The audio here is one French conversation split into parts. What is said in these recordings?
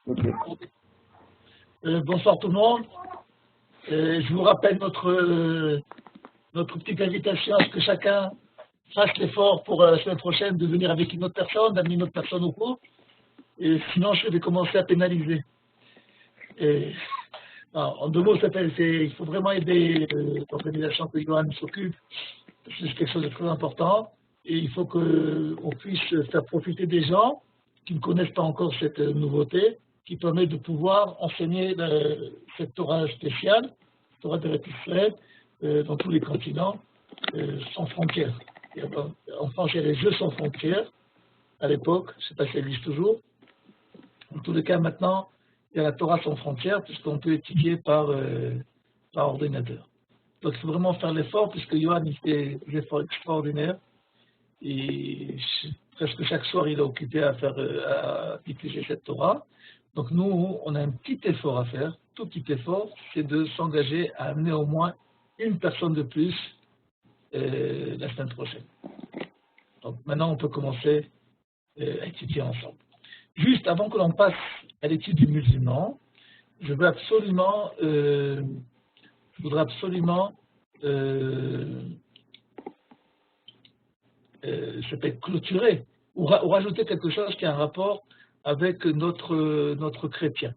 Ok. Bonsoir tout le monde. Je vous rappelle notre petite invitation à ce que chacun fasse l'effort pour la semaine prochaine de venir avec une autre personne, d'amener une autre personne au cours. Et sinon, je vais commencer à pénaliser. En deux mots, il faut vraiment aider l'organisation que Johan s'occupe. C'est quelque chose de très important. Et il faut qu'on puisse faire profiter des gens qui ne connaissent pas encore cette nouveauté, qui permet de pouvoir enseigner cette Torah spéciale, Torah d'Eretz Israël, dans tous les continents, sans frontières. En France, il y a les Jeux sans frontières, à l'époque, je ne sais pas si ça existe toujours. En tous les cas, maintenant, il y a la Torah sans frontières, puisqu'on peut étudier par ordinateur. Donc, il faut vraiment faire l'effort, puisque Johan, il fait des efforts extraordinaires. Et presque chaque soir, il est occupé à diffuser cette Torah. Donc nous, on a un petit effort à faire, tout petit effort, c'est de s'engager à amener au moins une personne de plus la semaine prochaine. Donc maintenant, on peut commencer à étudier ensemble. Juste avant que l'on passe à l'étude du musulman, je voudrais absolument clôturer ou rajouter quelque chose qui a un rapport avec notre chrétien.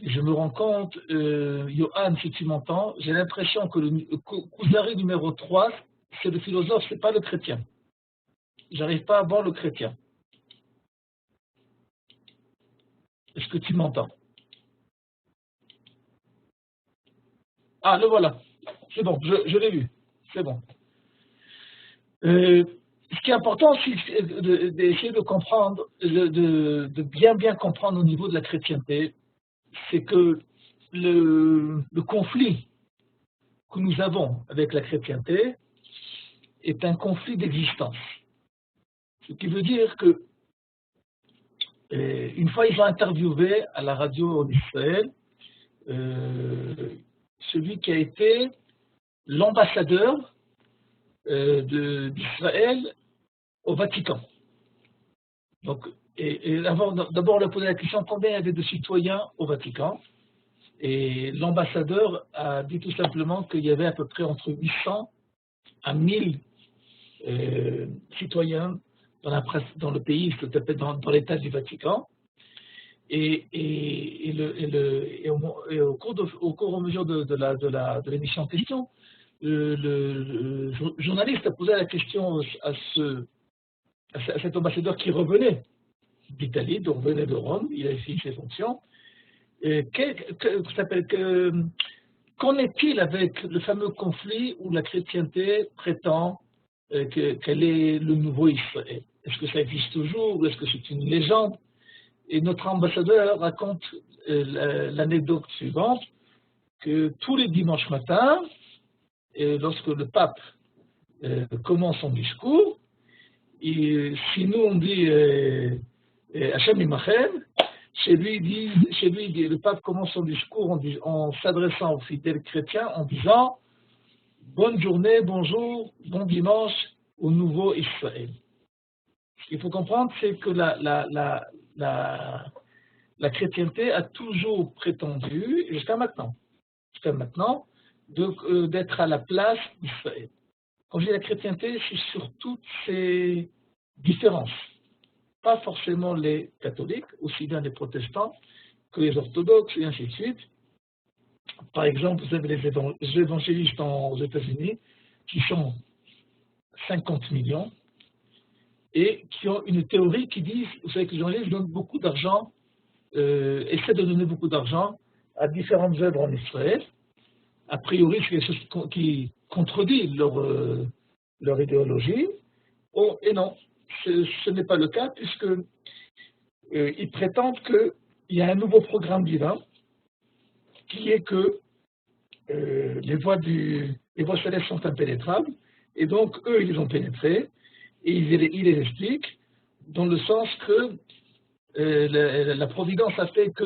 Je me rends compte, Johan, si tu m'entends, j'ai l'impression que le Kuzari numéro 3, c'est le philosophe, c'est pas le chrétien. J'arrive pas à voir le chrétien. Est-ce que tu m'entends? Ah, le voilà. C'est bon, je l'ai vu. C'est bon. Ce qui est important, c'est d'essayer de comprendre, de bien comprendre au niveau de la chrétienté, c'est que le conflit que nous avons avec la chrétienté est un conflit d'existence. Ce qui veut dire que, une fois, ils ont interviewé à la radio en Israël celui qui a été l'ambassadeur d'Israël au Vatican. Donc, d'abord, on a posé la question combien il y avait de citoyens au Vatican. Et l'ambassadeur a dit tout simplement qu'il y avait à peu près entre 800 à 1000 citoyens dans le pays, dans l'État du Vatican. Et au cours à mesure de l'émission en question, le journaliste a posé la question à cet ambassadeur qui revenait d'Italie, donc revenait de Rome, il a fini ses fonctions. Qu'en est-il avec le fameux conflit où la chrétienté prétend qu'elle est le nouveau Israël? Est-ce que ça existe toujours ou est-ce que c'est une légende? Et notre ambassadeur raconte l'anecdote suivante, que tous les dimanches matins, lorsque le pape commence son discours, si nous on dit Hachem Imachem, chez lui, le pape commence son discours en s'adressant aux fidèles chrétiens en disant bonne journée, bonjour, bon dimanche au nouveau Israël. Ce qu'il faut comprendre, c'est que la chrétienté a toujours prétendu, jusqu'à maintenant, d'être à la place d'Israël. Quand je dis la chrétienté, c'est sur toutes ces différences. Pas forcément les catholiques, aussi bien les protestants que les orthodoxes et ainsi de suite. Par exemple, vous avez les évangélistes aux États-Unis qui sont 50 millions et qui ont une théorie qui dit, vous savez que les évangélistes donnent beaucoup d'argent, essaient de donner beaucoup d'argent à différentes œuvres en Israël. A priori, c'est quelque chose qui contredit leur idéologie. Oh, et non, ce n'est pas le cas, puisque ils prétendent qu'il y a un nouveau programme divin, qui est que les voies célestes sont impénétrables, et donc eux, ils les ont pénétrées, et ils les expliquent, dans le sens que la providence a fait que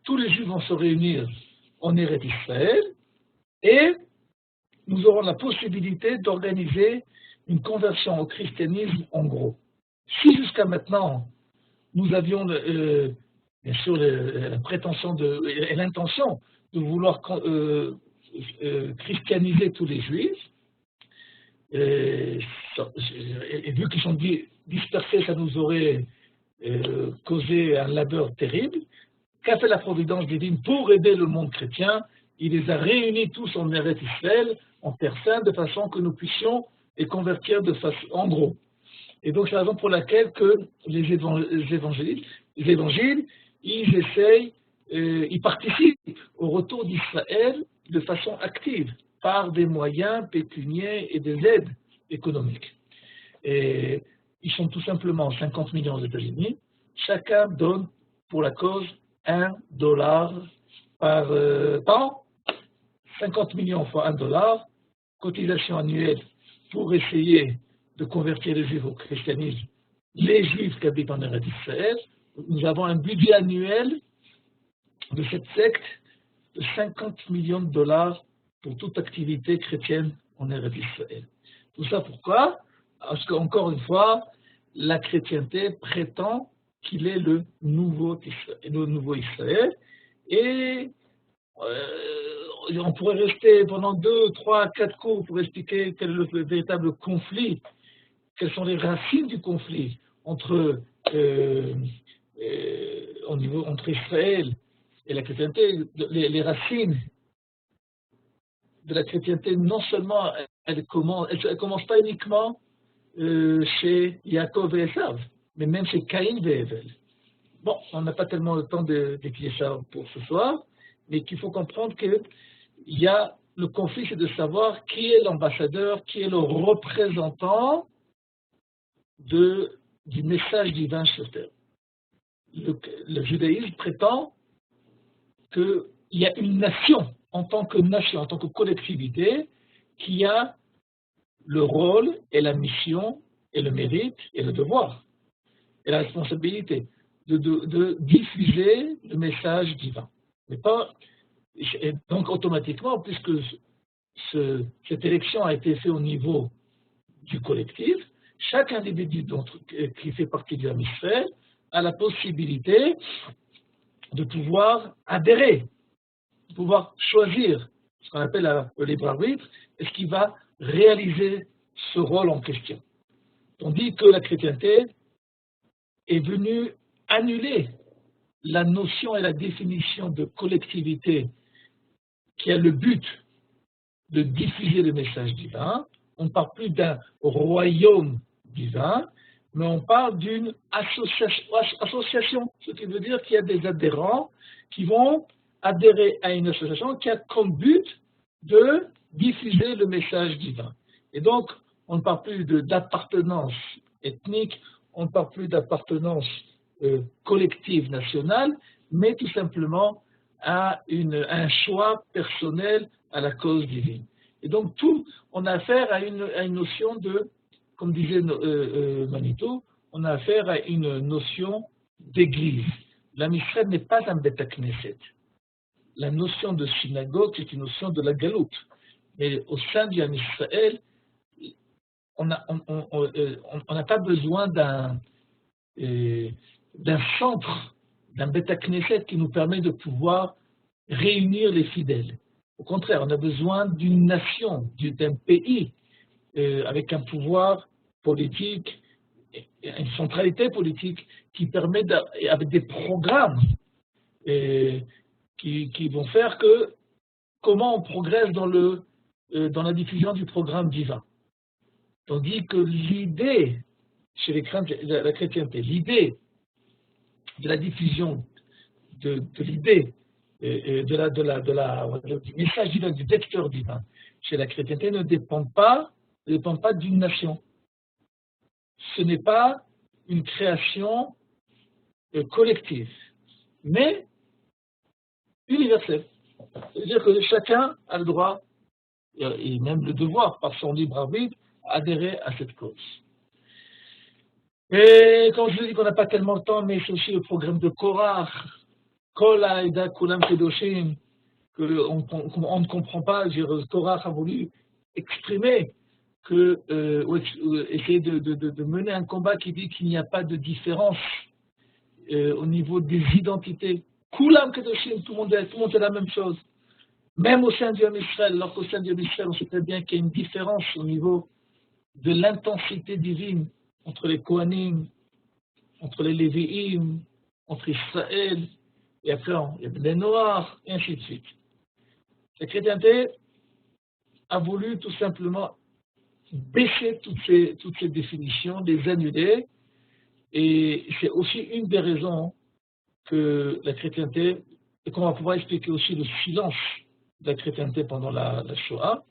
tous les Juifs vont se réunir en Eretz Israël, et nous aurons la possibilité d'organiser une conversion au christianisme en gros. Si jusqu'à maintenant, nous avions bien sûr la prétention et l'intention de vouloir christianiser tous les juifs, et vu qu'ils sont dispersés, ça nous aurait causé un labeur terrible. Qu'a fait la providence divine pour aider le monde chrétien? Il les a réunis tous en Eretz Israël, en Terre Sainte, de façon que nous puissions les convertir en gros. Et donc c'est la raison pour laquelle que les évangiles, ils essayent, ils participent au retour d'Israël de façon active, par des moyens pécuniaires et des aides économiques. Et ils sont tout simplement 50 millions aux États-Unis. Chacun donne pour la cause $1 par an. 50 millions fois $1, cotisation annuelle pour essayer de convertir les Juifs au christianisme, les Juifs qui habitent en Eretz Israël. Nous avons un budget annuel de cette secte de $50 millions pour toute activité chrétienne en Eretz Israël. Tout ça pourquoi? Parce qu'encore une fois, la chrétienté prétend qu'il est le nouveau Israël, et on pourrait rester pendant 2, 3, 4 cours pour expliquer quel est le véritable conflit, quelles sont les racines du conflit entre Israël et la chrétienté. Les racines de la chrétienté, non seulement elle ne commence pas uniquement chez Yaakov et Esav, mais même chez Caïn et Hevel. Bon, on n'a pas tellement le temps d'étudier ça pour ce soir, mais qu'il faut comprendre que le conflit, c'est de savoir qui est l'ambassadeur, qui est le représentant du message divin sur terre. Le judaïsme prétend qu'il y a une nation, en tant que collectivité, qui a le rôle et la mission et le mérite et le devoir et la responsabilité de diffuser le message divin. Mais pas, et donc automatiquement, puisque cette élection a été faite au niveau du collectif, chaque individu qui fait partie du Ham Israël a la possibilité de pouvoir adhérer, de pouvoir choisir ce qu'on appelle le libre arbitre, est-ce qu'il va réaliser ce rôle en question. Tandis que la chrétienté est venue annuler la notion et la définition de collectivité qui a le but de diffuser le message divin. On ne parle plus d'un royaume divin, mais on parle d'une association, ce qui veut dire qu'il y a des adhérents qui vont adhérer à une association qui a comme but de diffuser le message divin. Et donc, on ne parle plus d'appartenance ethnique, on ne parle plus d'appartenance collective nationale, mais tout simplement à un choix personnel à la cause divine. Et donc, on a affaire à une notion comme disait Manitou, on a affaire à une notion d'église. L'Am Israël n'est pas un Beth Knesset. La notion de synagogue, c'est une notion de la galoute. Mais au sein du Ham Israël, on n'a pas besoin d'un centre, d'un Beth Knesset qui nous permet de pouvoir réunir les fidèles. Au contraire, on a besoin d'une nation, d'un pays, avec un pouvoir politique, une centralité politique qui permet, avec des programmes qui vont faire comment on progresse dans la diffusion du programme divin. Tandis que l'idée, chez la chrétienté, l'idée de la diffusion de l'idée du message divin, du vecteur divin, chez la chrétienté ne dépend pas d'une nation. Ce n'est pas une création collective, mais universelle. C'est-à-dire que chacun a le droit, et même le devoir, par son libre arbitre, adhérer à cette cause. Et quand je dis qu'on n'a pas tellement de temps, mais c'est aussi le programme de Korach, Kol Haïda Kulam Kedoshim, qu'on ne comprend pas. Korach a voulu exprimer essayer de mener un combat qui dit qu'il n'y a pas de différence au niveau des identités. Koulam Kedoshim, tout le monde est la même chose. Même au sein du Ham Israël, alors qu'au sein du Ham Israël, on sait très bien qu'il y a une différence au niveau de l'intensité divine entre les Kohanim, entre les Lévi'im, entre Israël, et après il y a Bnei Noach, et ainsi de suite. La chrétienté a voulu tout simplement baisser toutes ces définitions, les annuler, et c'est aussi une des raisons que la chrétienté, et qu'on va pouvoir expliquer aussi le silence de la chrétienté pendant la Shoah,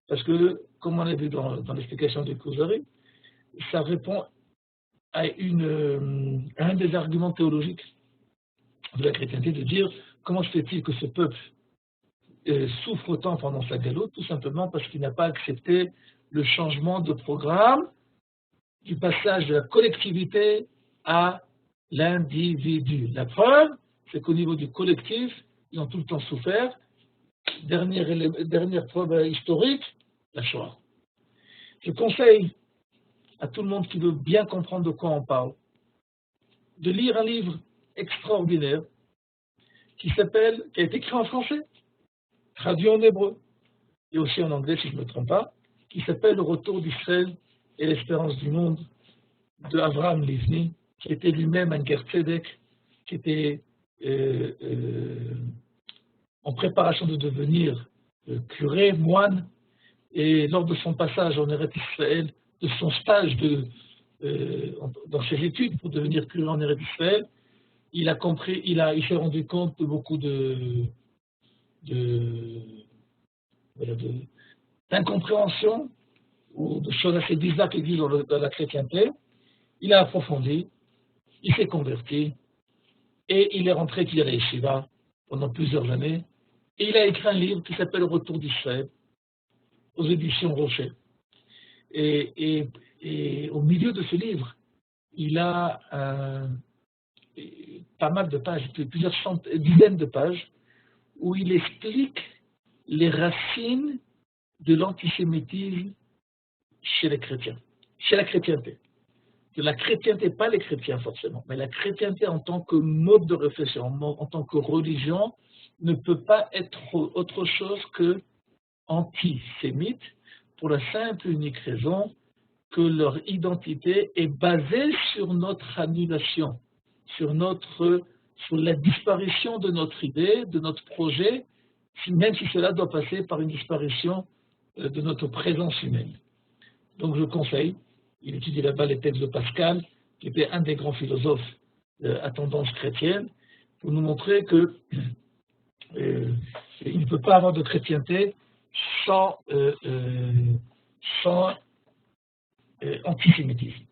parce que, comme on l'a vu dans l'explication de Kuzari, ça répond à un des arguments théologiques de la chrétienté, de dire comment se fait-il que ce peuple souffre autant pendant sa galoute, tout simplement parce qu'il n'a pas accepté le changement de programme du passage de la collectivité à l'individu. La preuve, c'est qu'au niveau du collectif, ils ont tout le temps souffert. Dernière preuve historique, la Shoah. Je conseille à tout le monde qui veut bien comprendre de quoi on parle, de lire un livre extraordinaire qui a été écrit en français, traduit en hébreu, et aussi en anglais si je ne me trompe pas, qui s'appelle Le Retour d'Israël et l'espérance du monde, de Avraham Livni, qui était lui-même un Ger Tzedek, qui était en préparation de devenir curé, moine, et lors de son passage en Eretz Israël, de son stage dans ses études pour devenir curé en Eretz Israël, il s'est rendu compte de beaucoup d'incompréhension ou de choses assez bizarres qui existent dans la chrétienté. Il a approfondi, il s'est converti, et il est rentré étudier à la Yeshiva pendant plusieurs années, et il a écrit un livre qui s'appelle Retour d'Israël, aux éditions Rocher. Et au milieu de ce livre, il a pas mal de pages, plusieurs dizaines de pages, où il explique les racines de l'antisémitisme chez les chrétiens, chez la chrétienté. De la chrétienté, pas les chrétiens forcément, mais la chrétienté en tant que mode de réflexion, en tant que religion, ne peut pas être autre chose que antisémite, pour la simple et unique raison que leur identité est basée sur notre annulation, sur la disparition de notre idée, de notre projet, même si cela doit passer par une disparition de notre présence humaine. Donc je conseille, il étudie là-bas les textes de Pascal, qui était un des grands philosophes à tendance chrétienne, pour nous montrer que il ne peut pas avoir de chrétienté sans antisémitisme.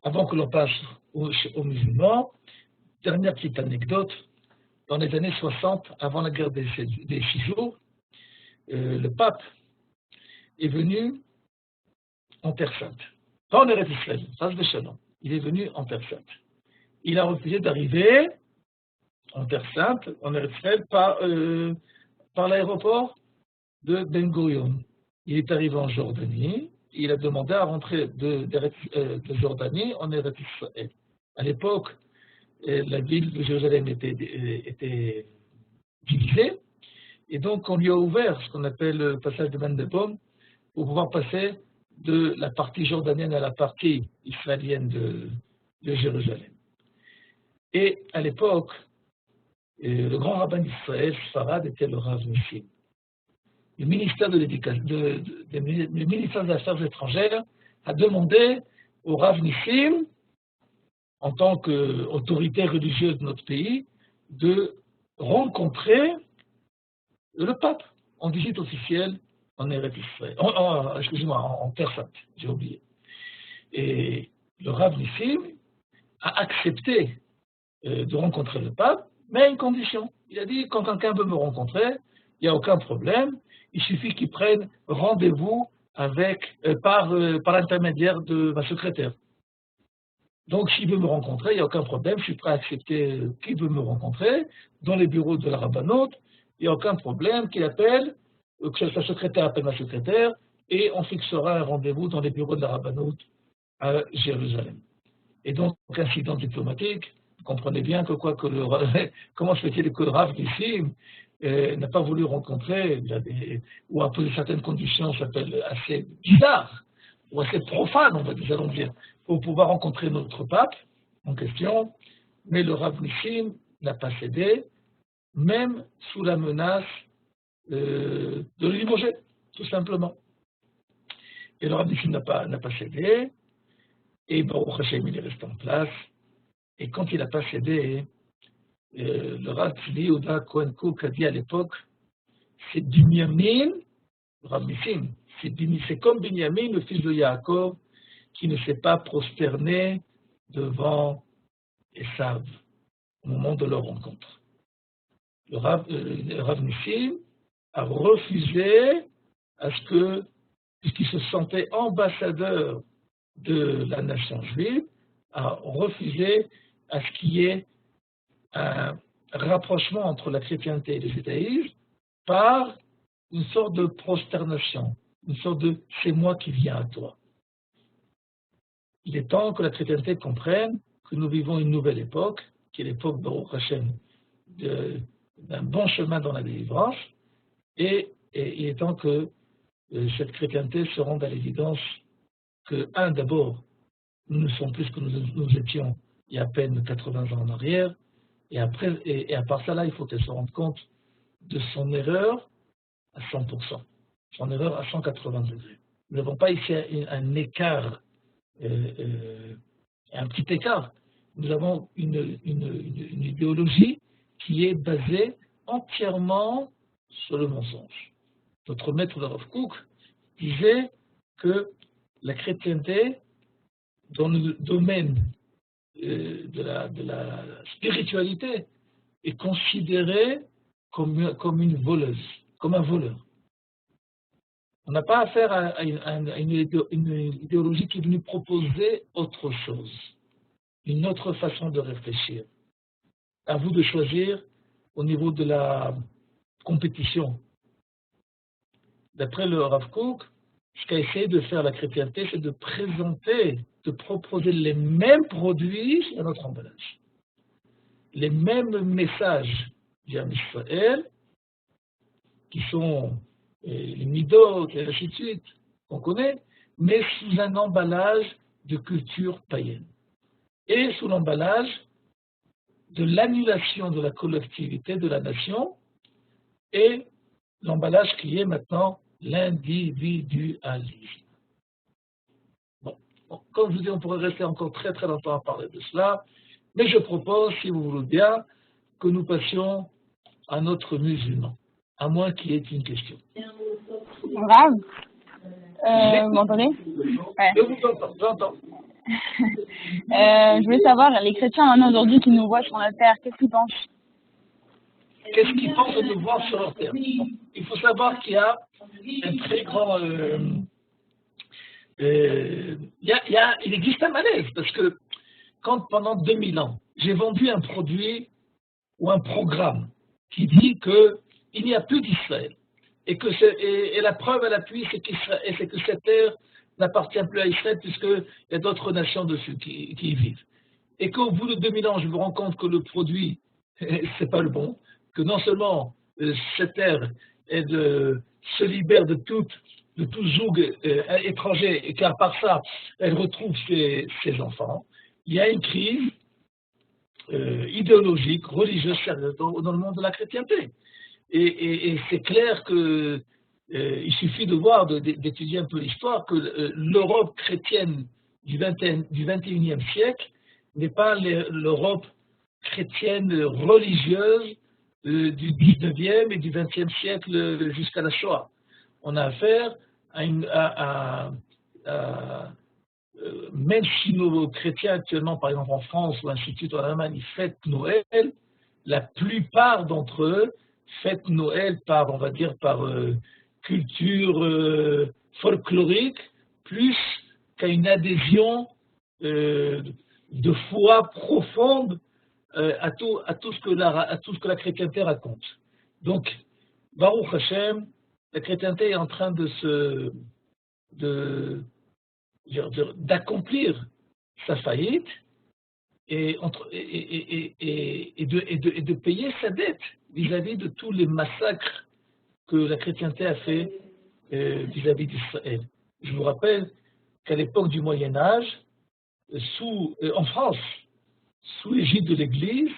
Avant que l'on passe aux musulmans, dernière petite anecdote, dans les années 60, avant la guerre des 6 jours, le pape est venu en Terre Sainte. Pas en Eretz Israël, phase de Shalom. Il est venu en Terre Sainte. Il a refusé d'arriver en Terre Sainte, en Eretz Israël, par l'aéroport de Ben Gurion. Il est arrivé en Jordanie, il a demandé à rentrer de Jordanie en Eretz Israël. À l'époque, la ville de Jérusalem était divisée, et donc on lui a ouvert ce qu'on appelle le passage de Mendebom pour pouvoir passer de la partie jordanienne à la partie israélienne de Jérusalem. Et à l'époque, le grand rabbin d'Israël, Sfarad, était le Rav Nissim. Le ministère le ministère des Affaires étrangères a demandé au Rav Nissim, en tant qu'autorité religieuse de notre pays, de rencontrer le pape en visite officielle en Eretz Israël, en Terre Sainte, j'ai oublié. Et le Rav Nissim a accepté de rencontrer le pape, mais à une condition. Il a dit, quand quelqu'un veut me rencontrer, il n'y a aucun problème, il suffit qu'il prenne rendez-vous par l'intermédiaire de ma secrétaire. Donc, s'il veut me rencontrer, il n'y a aucun problème, je suis prêt à accepter qu'il veut me rencontrer dans les bureaux de la rabbanoute, il n'y a aucun problème qu'il appelle, que sa secrétaire appelle ma secrétaire, et on fixera un rendez-vous dans les bureaux de la rabbanoute à Jérusalem. Et donc, incident diplomatique, Vous comprenez bien que comment se fait-il que Rav Nissim n'a pas voulu rencontrer, ou a posé certaines conditions, s'appelle assez bizarres, ou assez profanes, nous allons dire, pour pouvoir rencontrer notre pape en question, mais le Rav Nissim n'a pas cédé, même sous la menace de le limoger, tout simplement. Et le Rav Nissim n'a pas cédé, et Baruch Hashem, il est resté en place, et quand il n'a pas cédé, le Rav Tzvi Yehuda Cohen Kook a dit à l'époque, c'est Binyamin, le Rav Nissim, c'est comme Binyamin, le fils de Yaakov, qui ne s'est pas prosterné devant Esav au moment de leur rencontre. Le Rav Nissim a refusé à ce que, puisqu'il se sentait ambassadeur de la nation juive, a refusé à ce qu'il y ait un rapprochement entre la chrétienté et le judaïsme par une sorte de prosternation, une sorte de « c'est moi qui viens à toi ». Il est temps que la chrétienté comprenne que nous vivons une nouvelle époque, qui est l'époque Baruch Hashem, d'un bon chemin dans la délivrance, et il est temps que cette chrétienté se rende à l'évidence que, d'abord, nous ne sommes plus ce que nous étions il y a à peine 80 ans en arrière, et à part ça, là, il faut qu'elle se rende compte de son erreur à 100%, son erreur à 180 degrés. Nous n'avons pas ici un écart, un petit écart. Nous avons une idéologie qui est basée entièrement sur le mensonge. Notre maître de Rav Kook disait que la chrétienté, dans le domaine de la spiritualité, est considérée comme une voleuse, comme un voleur. On n'a pas affaire à une idéologie qui est venue proposer autre chose, une autre façon de réfléchir. À vous de choisir au niveau de la compétition. D'après le Rav Kook, ce qu'a essayé de faire la chrétienté, c'est de présenter, de proposer les mêmes produits à notre emballage. Les mêmes messages via Israël, qui sont les midot et ainsi de suite, qu'on connaît, mais sous un emballage de culture païenne. Et sous l'emballage de l'annulation de la collectivité de la nation et l'emballage qui est maintenant l'individualisme. Bon, comme je vous dis, on pourrait rester encore très très longtemps à parler de cela, mais je propose, si vous voulez bien, que nous passions à notre musulman, à moins qu'il y ait une question. Grave. Vous m'entendez? Ouais. Je vous entends, j'entends. Je voulais savoir, les chrétiens maintenant aujourd'hui qui nous voient sur la terre, qu'est-ce qu'ils pensent? Qu'est-ce qu'ils pensent de nous voir sur leur terre? Il faut savoir qu'il y a un très grand... il existe un malaise, parce que quand pendant 2000 ans, j'ai vendu un produit ou un programme qui dit qu'il n'y a plus d'Israël, et la preuve à l'appui, c'est que cette terre n'appartient plus à Israël, puisqu'il y a d'autres nations dessus qui y vivent. Et qu'au bout de 2000 ans, je me rends compte que le produit, c'est pas le bon, que non seulement cette terre se libère de tout joug étranger, et qu'à part ça, elle retrouve ses enfants, il y a une crise idéologique, religieuse sérieuse dans le monde de la chrétienté. Et c'est clair que il suffit de voir, d'étudier un peu l'histoire, que l'Europe chrétienne du 21e siècle n'est pas l'Europe chrétienne religieuse du 19e et du 20e siècle jusqu'à la Shoah. On a affaire même si nos chrétiens actuellement, par exemple en France ou ainsi de suite, en Allemagne, ils fêtent Noël, la plupart d'entre eux fêtent Noël par, on va dire, par culture folklorique, plus qu'à une adhésion de foi profonde à tout ce que la chrétienté raconte. Donc, Baruch Hashem, la chrétienté est en train d'accomplir sa faillite, de payer sa dette vis-à-vis de tous les massacres que la chrétienté a fait vis-à-vis d'Israël. Je vous rappelle qu'à l'époque du Moyen Âge, en France, sous l'égide de l'Église,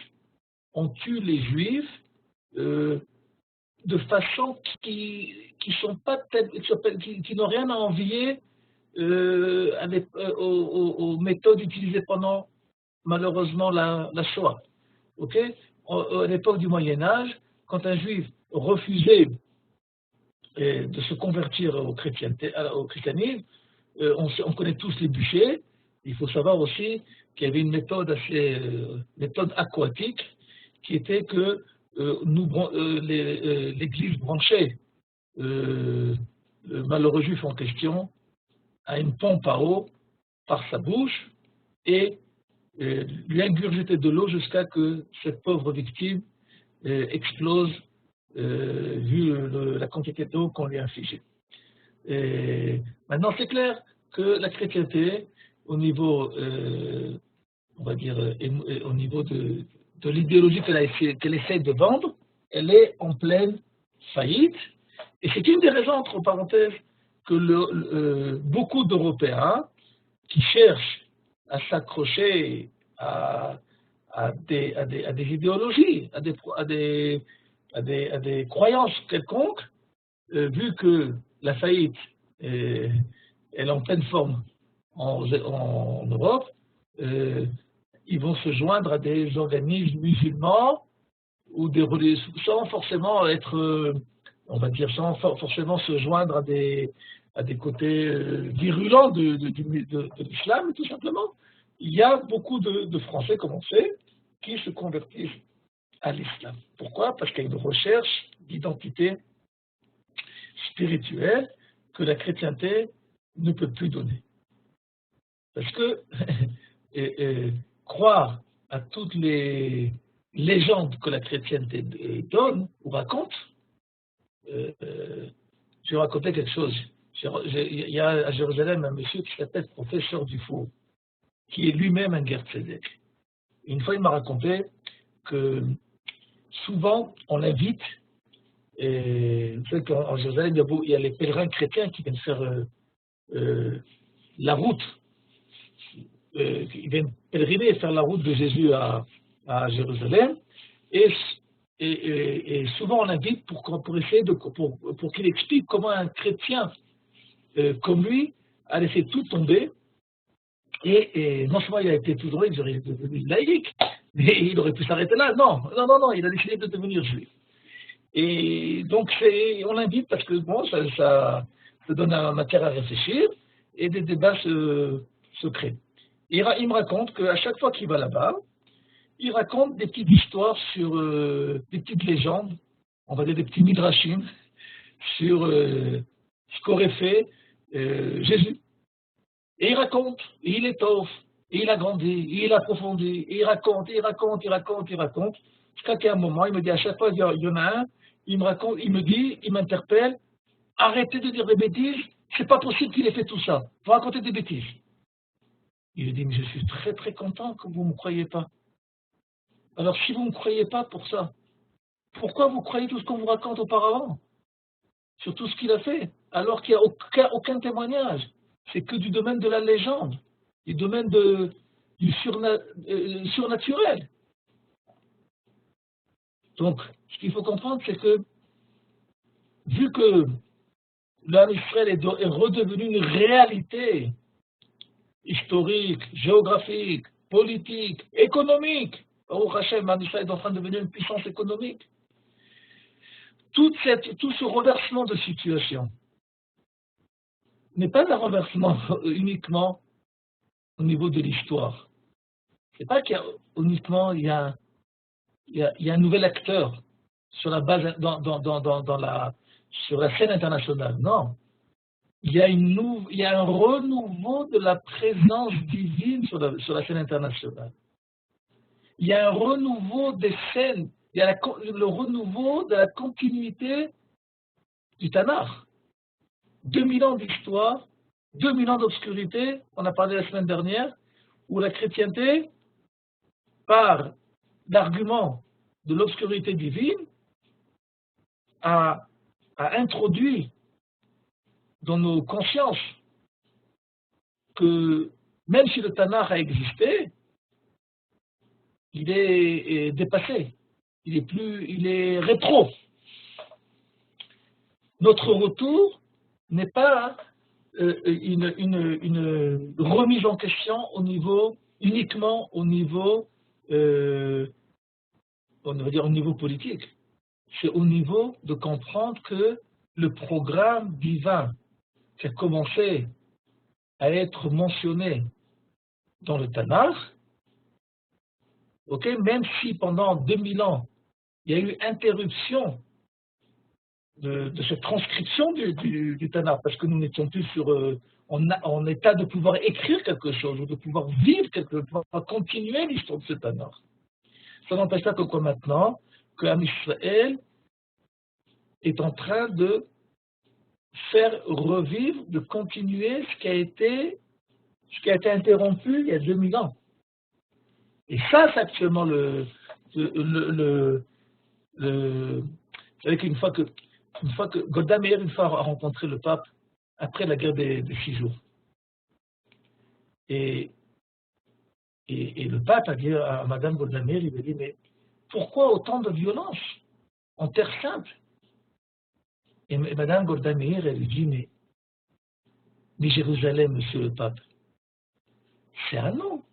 on tue les Juifs de façon qui n'ont rien à envier aux méthodes utilisées pendant malheureusement la Shoah. Okay? À l'époque du Moyen Âge, quand un Juif refusait de se convertir au christianisme, on connaît tous les bûchers. Il faut savoir aussi qu'il y avait une méthode méthode aquatique, qui était que l'Église branchait le malheureux juif en question à une pompe à eau par sa bouche et lui ingurgitait de l'eau jusqu'à que cette pauvre victime explose vu la quantité d'eau qu'on lui a infligée. Maintenant, c'est clair que la chrétienté, au niveau, on va dire, au niveau de l'idéologie qu'elle essaie de vendre, elle est en pleine faillite. Et c'est une des raisons, entre parenthèses, que beaucoup d'Européens qui cherchent à s'accrocher à des idéologies, à des croyances quelconques, vu que la faillite elle est en pleine forme en Europe, ils vont se joindre à des organismes musulmans ou des religions, sans forcément être, on va dire, sans forcément se joindre à des côtés virulents de l'islam, tout simplement. Il y a beaucoup de Français, comme on sait, qui se convertissent à l'islam. Pourquoi? Parce qu'il y a une recherche d'identité spirituelle que la chrétienté ne peut plus donner. Parce que croire à toutes les légendes que la chrétienté donne ou raconte, je vais raconter quelque chose. Il y a à Jérusalem un monsieur qui s'appelle professeur Dufour, qui est lui-même un guerre tzedek. Une fois, il m'a raconté que souvent, on l'invite, et vous savez qu'en Jérusalem, il y a les pèlerins chrétiens qui viennent faire la route, qui viennent pèleriner et faire la route de Jésus à Jérusalem, et souvent on l'invite pour essayer pour qu'il explique comment un chrétien comme lui a laissé tout tomber, et non seulement il a été tout droit, il est devenu laïque, mais il aurait pu s'arrêter là. Non, il a décidé de devenir juif. Et donc on l'invite parce que bon, ça donne matière à réfléchir et des débats se créent. Il me raconte qu'à chaque fois qu'il va là-bas, il raconte des petites histoires sur des petites légendes, on va dire des petits midrashim, sur ce qu'aurait fait Jésus. Et il raconte, et il étoffe, et il agrandit, et il approfondit, et il raconte, jusqu'à qu'à un moment, il me dit à chaque fois, il y en a un, il m'interpelle, arrêtez de dire des bêtises, c'est pas possible qu'il ait fait tout ça, vous racontez des bêtises. Il lui dit, mais je suis très très content que vous ne me croyez pas. Alors si vous ne me croyez pas pour ça, pourquoi vous croyez tout ce qu'on vous raconte auparavant sur tout ce qu'il a fait, alors qu'il n'y a aucun témoignage? C'est que du domaine de la légende, du domaine du surnaturel. Donc, ce qu'il faut comprendre, c'est que, vu que l'âme Israël est redevenu une réalité historique, géographique, politique, économique, Baruch Hashem, l'âme Israël est en train de devenir une puissance économique, tout ce renversement de situation n'est pas un renversement uniquement au niveau de l'histoire. C'est pas qu'il y a uniquement il y a un nouvel acteur sur la base sur la scène internationale. Non, il y a un renouveau de la présence divine sur la scène internationale. Il y a un renouveau des scènes. Il y a le renouveau de la continuité du Tanakh. 2000 ans d'histoire, 2000 ans d'obscurité, on a parlé la semaine dernière, où la chrétienté par l'argument de l'obscurité divine, a introduit dans nos consciences que même si le Tanakh a existé, il est dépassé, il est rétro. Notre retour n'est pas une remise en question uniquement au niveau, on va dire au niveau politique. C'est au niveau de comprendre que le programme divin qui a commencé à être mentionné dans le Tanakh, même si pendant 2000 ans, il y a eu interruption de cette transcription du Tanakh, parce que nous n'étions plus en état de pouvoir écrire quelque chose, ou de pouvoir vivre quelque chose, de pouvoir continuer l'histoire de ce Tanakh. Ça n'empêche pas que quoi maintenant, que Am Israël est en train de faire revivre, de continuer ce qui a été interrompu il y a 2000 ans. Et ça, c'est actuellement vous savez qu'une fois que Golda Meir a rencontré le pape après la guerre des 6 jours. Et le pape a dit à Madame Golda Meir, il lui a dit, mais pourquoi autant de violence en terre sainte? Et Madame Golda Meir, elle lui dit, mais Jérusalem, monsieur le pape, c'est à nous.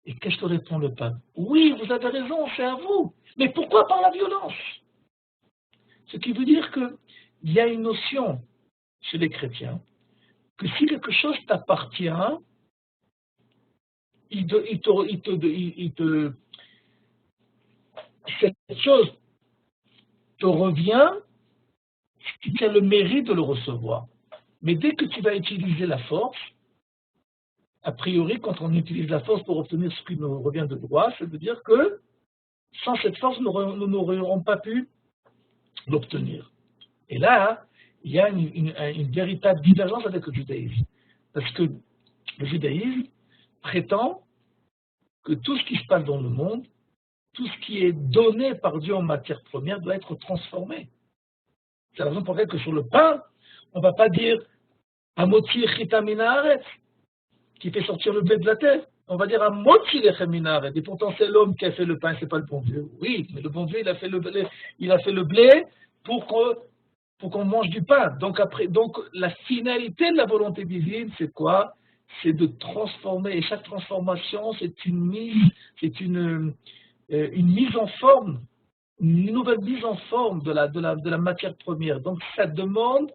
Et qu'est-ce que répond le pape? Oui, vous avez raison, c'est à vous. Mais pourquoi par la violence? Ce qui veut dire qu'il y a une notion chez les chrétiens que si quelque chose t'appartient, cette chose te revient si tu as le mérite de le recevoir. Mais dès que tu vas utiliser la force, a priori, quand on utilise la force pour obtenir ce qui nous revient de droit, ça veut dire que sans cette force, nous n'aurions pas pu l'obtenir. Et là, il y a une véritable divergence avec le judaïsme. Parce que le judaïsme prétend que tout ce qui se passe dans le monde, tout ce qui est donné par Dieu en matière première doit être transformé. C'est la raison pour laquelle que sur le pain, on ne va pas dire Amoti chita mina haaretz, qui fait sortir le blé de la terre. On va dire Amoti lechem mina haaretz. Et pourtant, c'est l'homme qui a fait le pain, c'est pas le bon Dieu. Oui, mais le bon Dieu, il a fait le blé pour qu'on mange du pain. Donc la finalité de la volonté divine, c'est quoi? C'est de transformer. Et chaque transformation, c'est une mise en forme, une nouvelle mise en forme de la matière première. Donc ça demande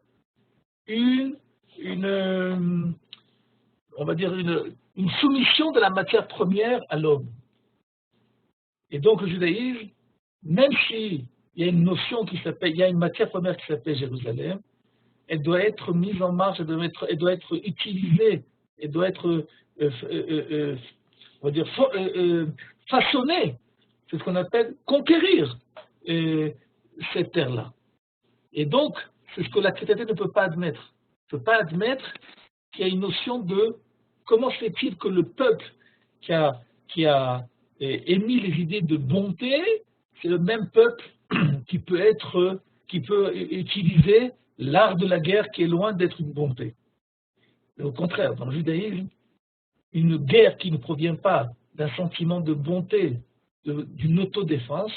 on va dire une soumission de la matière première à l'homme. Et donc le judaïsme, même s'il y a une notion il y a une matière première qui s'appelle Jérusalem, elle doit être mise en marche, elle doit être utilisée, elle doit être on va dire façonnée. C'est ce qu'on appelle conquérir cette terre-là. Et donc, c'est ce que la chrétienté ne peut pas admettre. Ne peut pas admettre qu'il y a une notion de comment se fait-il que le peuple qui a émis les idées de bonté, c'est le même peuple qui peut utiliser l'art de la guerre qui est loin d'être une bonté. Mais au contraire, dans le judaïsme, une guerre qui ne provient pas d'un sentiment de bonté, d'une autodéfense,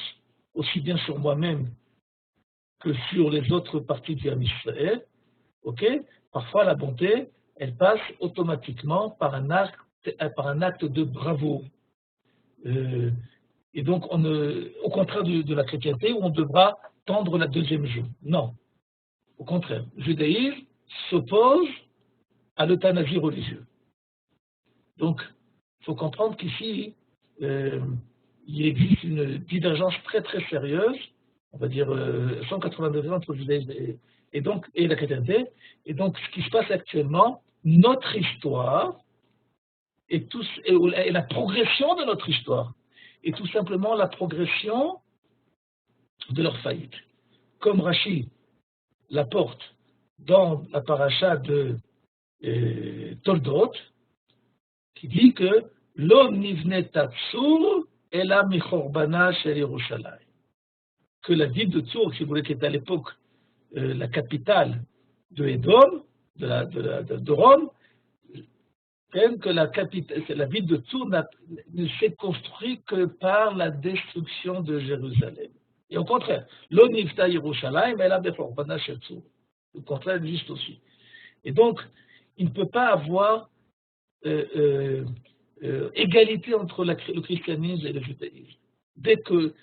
aussi bien sur moi-même que sur les autres parties du Am Israël, parfois la bonté, elle passe automatiquement par un acte de bravoure. Et donc, au contraire de la chrétienté, où on devra tendre la deuxième joue. Non. Au contraire, le judaïsme s'oppose à l'euthanasie religieuse. Donc, il faut comprendre qu'ici, il existe une divergence très très sérieuse, on va dire 180 degrés entre le judaïsme et la chrétienté. Et donc, ce qui se passe actuellement, notre histoire et la progression de notre histoire est tout simplement la progression de leur faillite. Comme Rashi l'apporte dans la paracha de Toldot, qui dit que l'homme nivne tatsur Ela Michorbana Shel Yerushalayim. Que la ville de Tsour, si vous voulez, qui est à l'époque la capitale de Édom, de Rome, même que la ville de Tsour ne s'est construite que par la destruction de Jérusalem. Et au contraire, l'Onivta Yerushalayim, Ela Michorbana Shel Tsour. Le contraire existe aussi. Et donc, il ne peut pas avoir égalité entre le christianisme et le judaïsme. Dès que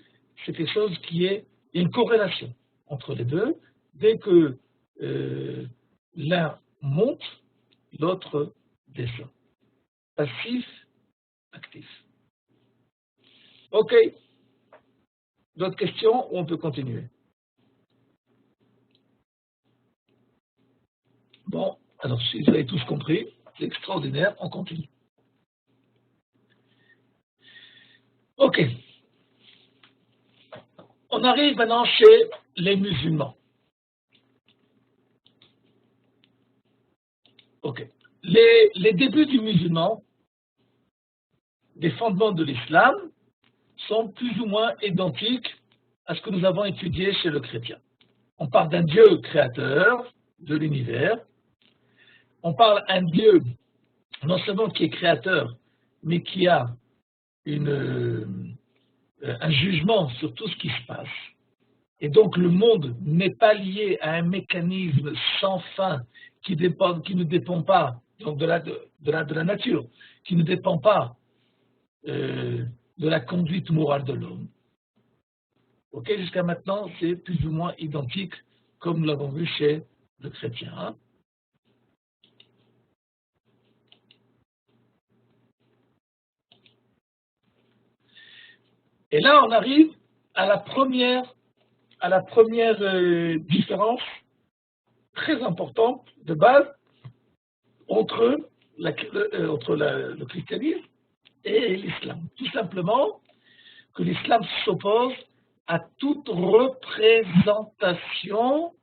c'est quelque chose il y a une corrélation entre les deux, dès que l'un monte, l'autre descend. Passif, actif. Ok. D'autres questions ou on peut continuer? Bon, alors si vous avez tous compris, c'est extraordinaire, on continue. Ok. On arrive maintenant chez les musulmans. Ok. Les débuts du musulman, des fondements de l'islam, sont plus ou moins identiques à ce que nous avons étudié chez le chrétien. On parle d'un Dieu créateur de l'univers. On parle d'un Dieu non seulement qui est créateur, mais qui a un jugement sur tout ce qui se passe. Et donc le monde n'est pas lié à un mécanisme sans fin qui ne dépend pas donc de la nature, qui ne dépend pas de la conduite morale de l'homme. Ok, jusqu'à maintenant, c'est plus ou moins identique, comme nous l'avons vu chez le chrétien. Hein. Et là, on arrive à la première différence très importante de base entre le christianisme et l'islam. Tout simplement que l'islam s'oppose à toute représentation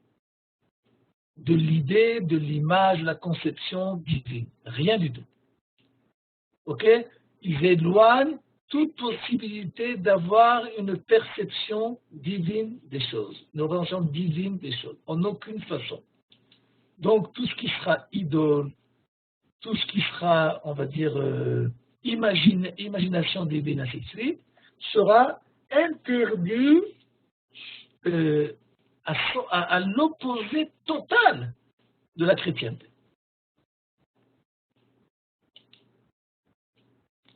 de l'idée, de l'image, de la conception divine. Rien du tout. Ok? Ils éloignent toute possibilité d'avoir une perception divine des choses, une représentation divine des choses, en aucune façon. Donc tout ce qui sera idole, tout ce qui sera, on va dire, imagination divine, ainsi de suite, sera interdit à l'opposé total de la chrétienté.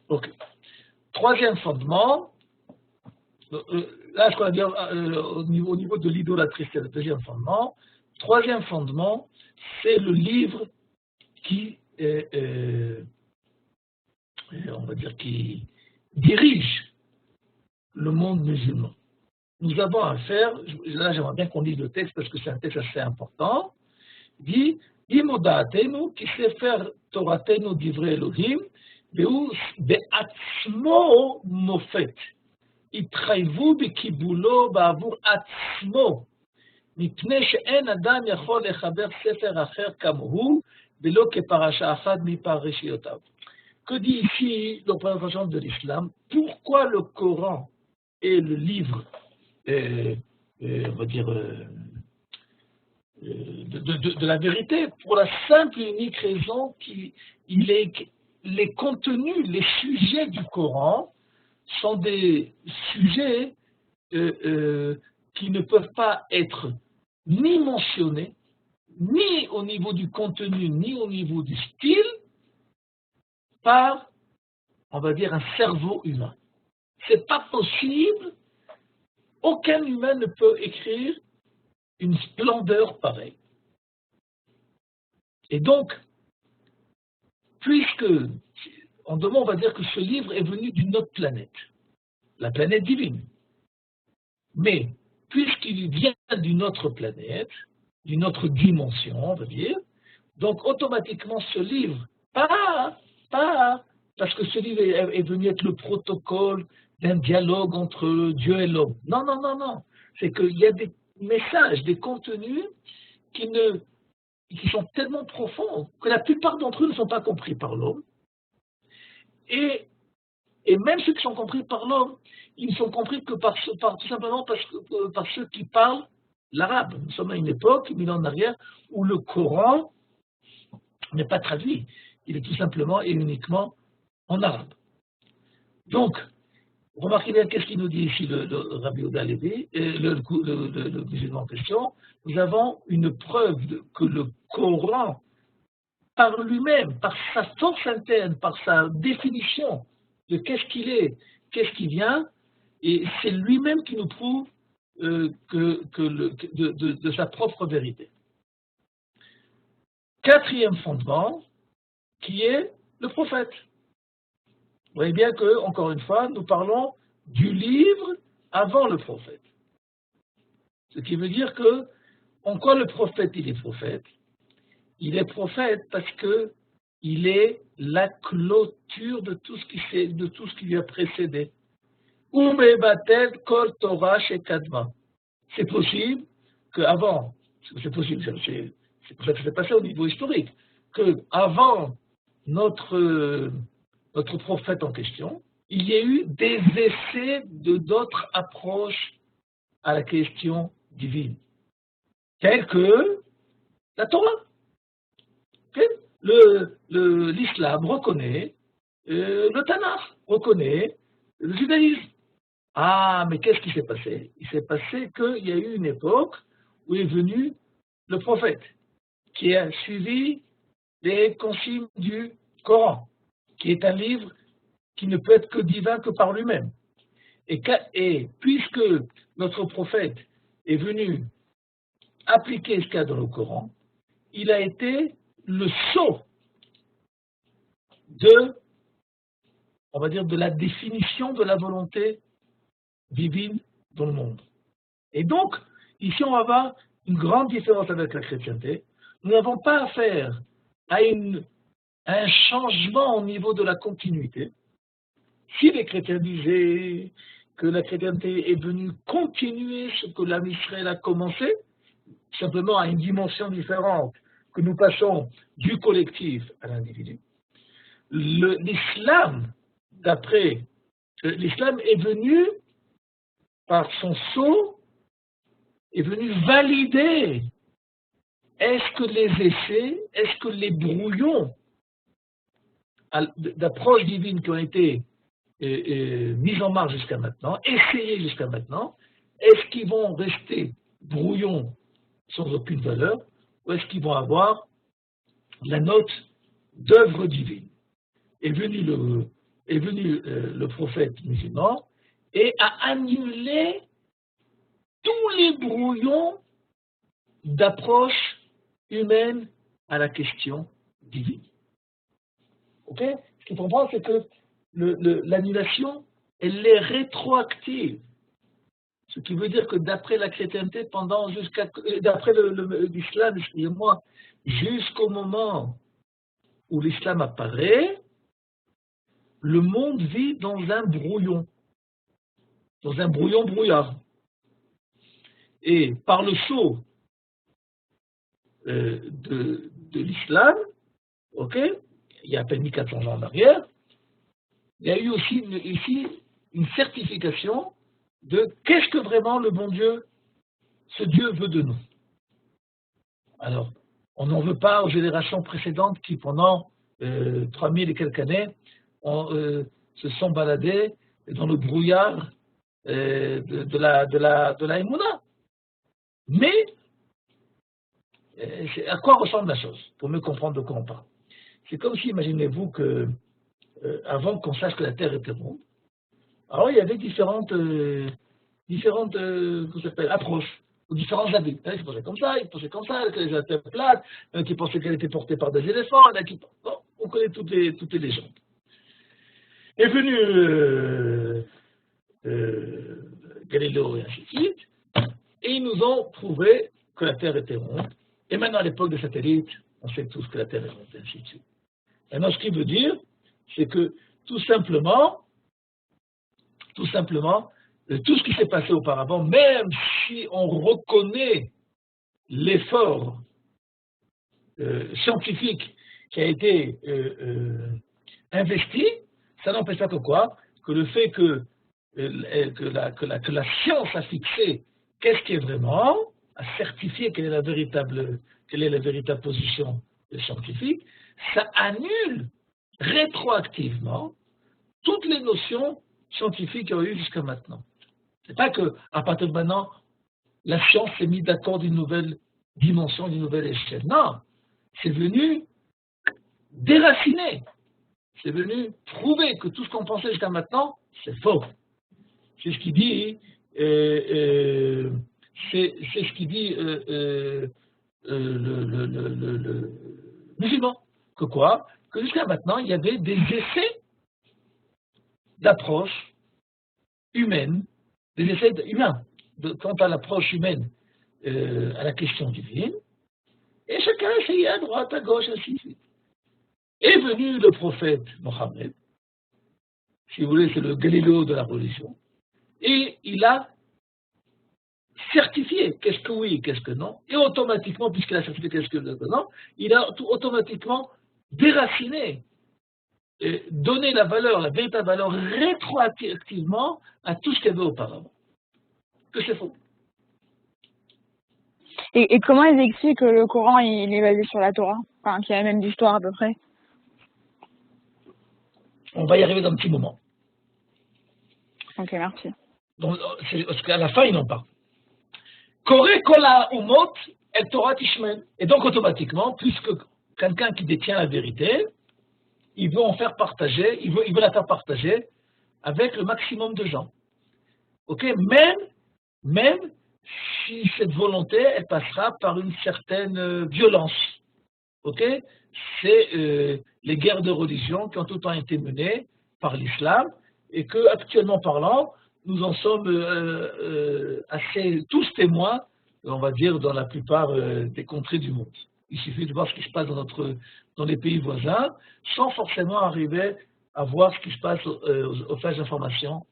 Ok. Troisième fondement, là je crois dire au niveau de l'idolâtrie, c'est le deuxième fondement. Troisième fondement, c'est le livre qui, on va dire, qui dirige le monde musulman. Nous avons affaire, là j'aimerais bien qu'on lise le texte parce que c'est un texte assez important, dit Imodatenu qui sait faire Toratenu divrei Elohim, והוא בעצמו מופת. התחייבו בקיבולו בעבור עצמו, מפני שאין אדם יכול לחבר ספר אחר כמוהו, ולא כפרשה אחת מפרשיותיו. Que dit ici le représentant de l'islam? Pourquoi le Coran est le livre, on va dire, de la vérité? Pour la simple et unique raison qu'il est les contenus, les sujets du Coran sont des sujets qui ne peuvent pas être ni mentionnés, ni au niveau du contenu, ni au niveau du style, par, on va dire, un cerveau humain. C'est pas possible, aucun humain ne peut écrire une splendeur pareille. Et donc, puisque, en deux mots, on va dire que ce livre est venu d'une autre planète, la planète divine. Mais, puisqu'il vient d'une autre planète, d'une autre dimension, on va dire, donc automatiquement ce livre, pas parce que ce livre est venu être le protocole d'un dialogue entre Dieu et l'homme. Non, non, non, non. C'est qu'il y a des messages, des contenus qui sont tellement profonds que la plupart d'entre eux ne sont pas compris par l'homme. Et Et même ceux qui sont compris par l'homme, ils ne sont compris que tout simplement par ceux qui parlent l'arabe. Nous sommes à une époque, 1000 ans en arrière, où le Coran n'est pas traduit. Il est tout simplement et uniquement en arabe. Donc, remarquez bien qu'est-ce qu'il nous dit ici le Rabbi Yehuda Halevi, le musulman en question. Nous avons une preuve que le Coran, par lui-même, par sa force interne, par sa définition de qu'est-ce qu'il est, qu'est-ce qui vient, et c'est lui-même qui nous prouve de sa propre vérité. Quatrième fondement, qui est le prophète. Vous voyez bien que, encore une fois, nous parlon du livre avant le prophète. Ce qui veut dire que, en quoi le prophète, il est prophète? Il est prophète parce que il est la clôture de tout ce qui lui a précédé. C'est possible qu'avant, c'est possible, c'est pour ça que ça s'est passé au niveau historique, qu'avant notre prophète en question, il y a eu des essais d'autres approches à la question divine, telles que la Torah. Okay? L'islam reconnaît, le Tanakh reconnaît le judaïsme. Ah, mais qu'est-ce qui s'est passé? Il s'est passé qu'il y a eu une époque où est venu le prophète, qui a suivi les consignes du Coran, qui est un livre qui ne peut être que divin que par lui-même. Et puisque notre prophète est venu appliquer ce qu'il y a dans le Coran, il a été le sceau on va dire, de la définition de la volonté divine dans le monde. Et donc, ici, on va avoir une grande différence avec la chrétienté. Nous n'avons pas affaire à un changement au niveau de la continuité. Si les chrétiens disaient que la chrétienté est venue continuer ce que l'âme Israël a commencé, simplement à une dimension différente, que nous passons du collectif à l'individu, l'islam est venu, par son sceau, est venu valider est-ce que les essais, est-ce que les brouillons d'approche divine qui ont été mis en marche jusqu'à maintenant, essayés jusqu'à maintenant, est-ce qu'ils vont rester brouillons sans aucune valeur, ou est-ce qu'ils vont avoir la note d'œuvre divine? Est venu le prophète musulman et a annulé tous les brouillons d'approche humaine à la question divine. Ok? Ce qu'il faut comprendre, c'est que l'annulation, elle est rétroactive. Ce qui veut dire que d'après la chrétienté, d'après l'islam, excusez-moi, jusqu'au moment où l'islam apparaît, le monde vit dans un brouillon brouillard. Et par le sceau de l'islam, ok, il y a à peine 1400 ans en arrière, il y a eu aussi ici une certification de qu'est-ce que vraiment le bon Dieu, ce Dieu veut de nous. Alors, on n'en veut pas aux générations précédentes qui, pendant 3000 et quelques années, se sont baladées dans le brouillard de la Emouna. Mais, à quoi ressemble la chose, pour mieux comprendre de quoi on parle? C'est comme si, imaginez-vous que, avant qu'on sache que la Terre était ronde, alors il y avait différentes approches, ou différents avis. Il y en a qui pensaient comme ça, il pensait comme ça, que la Terre plate, il y en a qui pensaient qu'elle était portée par des éléphants, il y en a qui... Bon, on connaît toutes les légendes. Est venu Galileo et ainsi de suite, et ils nous ont prouvé que la Terre était ronde. Et maintenant, à l'époque des satellites, on sait tous que la Terre est ronde, et ainsi de suite. Maintenant, ce qu'il veut dire, c'est que tout simplement, tout ce qui s'est passé auparavant, même si on reconnaît l'effort scientifique qui a été investi, ça n'empêche pas que quoi? que le fait que la science a fixé qu'est-ce qui est vraiment, a certifié quelle est la véritable position scientifique, ça annule rétroactivement toutes les notions scientifiques qu'il y a eu jusqu'à maintenant. C'est pas que à partir de maintenant, la science s'est mise d'accord d'une nouvelle dimension, d'une nouvelle échelle. Non, c'est venu déraciner. C'est venu prouver que tout ce qu'on pensait jusqu'à maintenant, c'est faux. C'est ce qui dit, le musulman. Que quoi? Que jusqu'à maintenant, il y avait des essais d'approche humaine, des essais humains quant à l'approche humaine à la question divine, et chacun essayait à droite, à gauche, ainsi de suite. Est venu le prophète Mohammed, si vous voulez, c'est le Galiléo de la religion, et il a certifié qu'est-ce que oui, qu'est-ce que non, et automatiquement, puisqu'il a certifié qu'est-ce que non, il a automatiquement déraciné, donné la valeur, la véritable valeur rétroactivement à tout ce qu'il y avait auparavant. Que c'est faux. Et comment ils expliquent que le Coran il est basé sur la Torah, enfin qu'il y a la même histoire à peu près? On va y arriver dans un petit moment. Ok, merci. Donc, parce qu'à la fin, ils n'ont pas. Koré kola umot et Torah tishmel. Et donc, automatiquement, puisque quelqu'un qui détient la vérité, il veut en faire partager, il veut la faire partager avec le maximum de gens. Ok? Même si cette volonté, elle passera par une certaine violence. Ok? C'est les guerres de religion qui ont tout le temps été menées par l'islam et que, actuellement parlant, nous en sommes assez tous témoins, on va dire, dans la plupart des contrées du monde. Il suffit de voir ce qui se passe dans les pays voisins, sans forcément arriver à voir ce qui se passe aux flashs d'information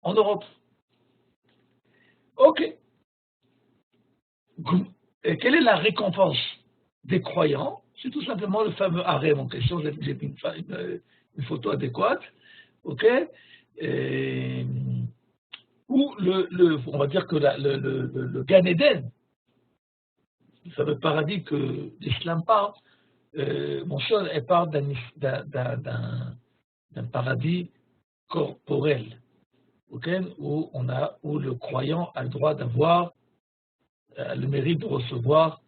en Europe. Ok. Et quelle est la récompense des croyants? C'est tout simplement le fameux harem en question. J'ai mis une photo adéquate. Ok. Où on va dire que le Gan Eden, le fameux paradis que l'islam parle, mentionne, elle parle d'un paradis corporel, okay, où le croyant a le droit d'avoir le mérite de recevoir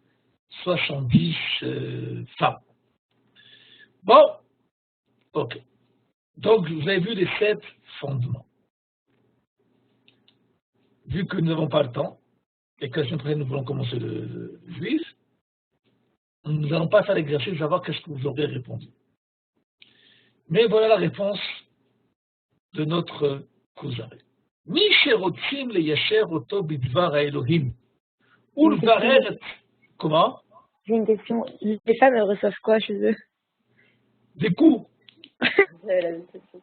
70 femmes. Bon, ok. Donc, vous avez vu les 7 fondements. Vu que nous n'avons pas le temps, et que la semaine prochaine nous voulons commencer le juif, nous n'allons pas faire l'exercice de savoir qu'est-ce que vous aurez répondu. Mais voilà la réponse de notre Kuzari. Mi sherotzim le yasher oto bidvar Elohim. Ou le varer. Comment? J'ai une question. Les femmes, elles reçoivent quoi chez eux? Des coups. J'avais la même question.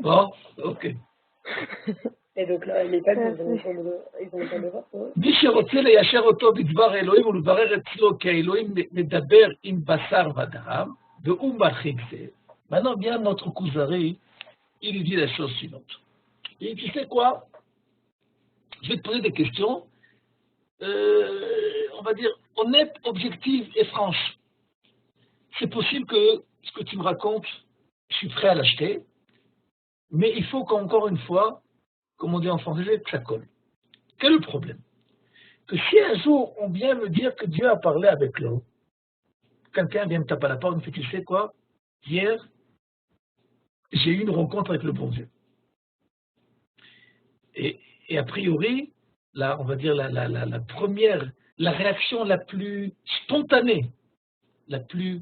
Bon, ok. Et donc là, les femmes, ils ont le temps de voir pour eux. מי שרוצה ליישר אותו בדבר אלוהים ולברר אצלו כי האלוהים מדבר עם בשר ודם, והוא מרחיק זה. Maintenant vient notre Kuzari, il dit la chose suivante. Et tu sais quoi? Je vais te poser des questions, on va dire, honnêtes, objectives et franches. C'est possible que ce que tu me racontes, je suis prêt à l'acheter, mais il faut qu'encore une fois, comme on dit en français, que ça colle. Quel est le problème? Que si un jour on vient me dire que Dieu a parlé avec l'homme, quelqu'un vient me taper à la porte et me fait, tu sais quoi? Hier, j'ai eu une rencontre avec le bon Dieu. Et a priori, là, on va dire la première, la réaction la plus spontanée, la plus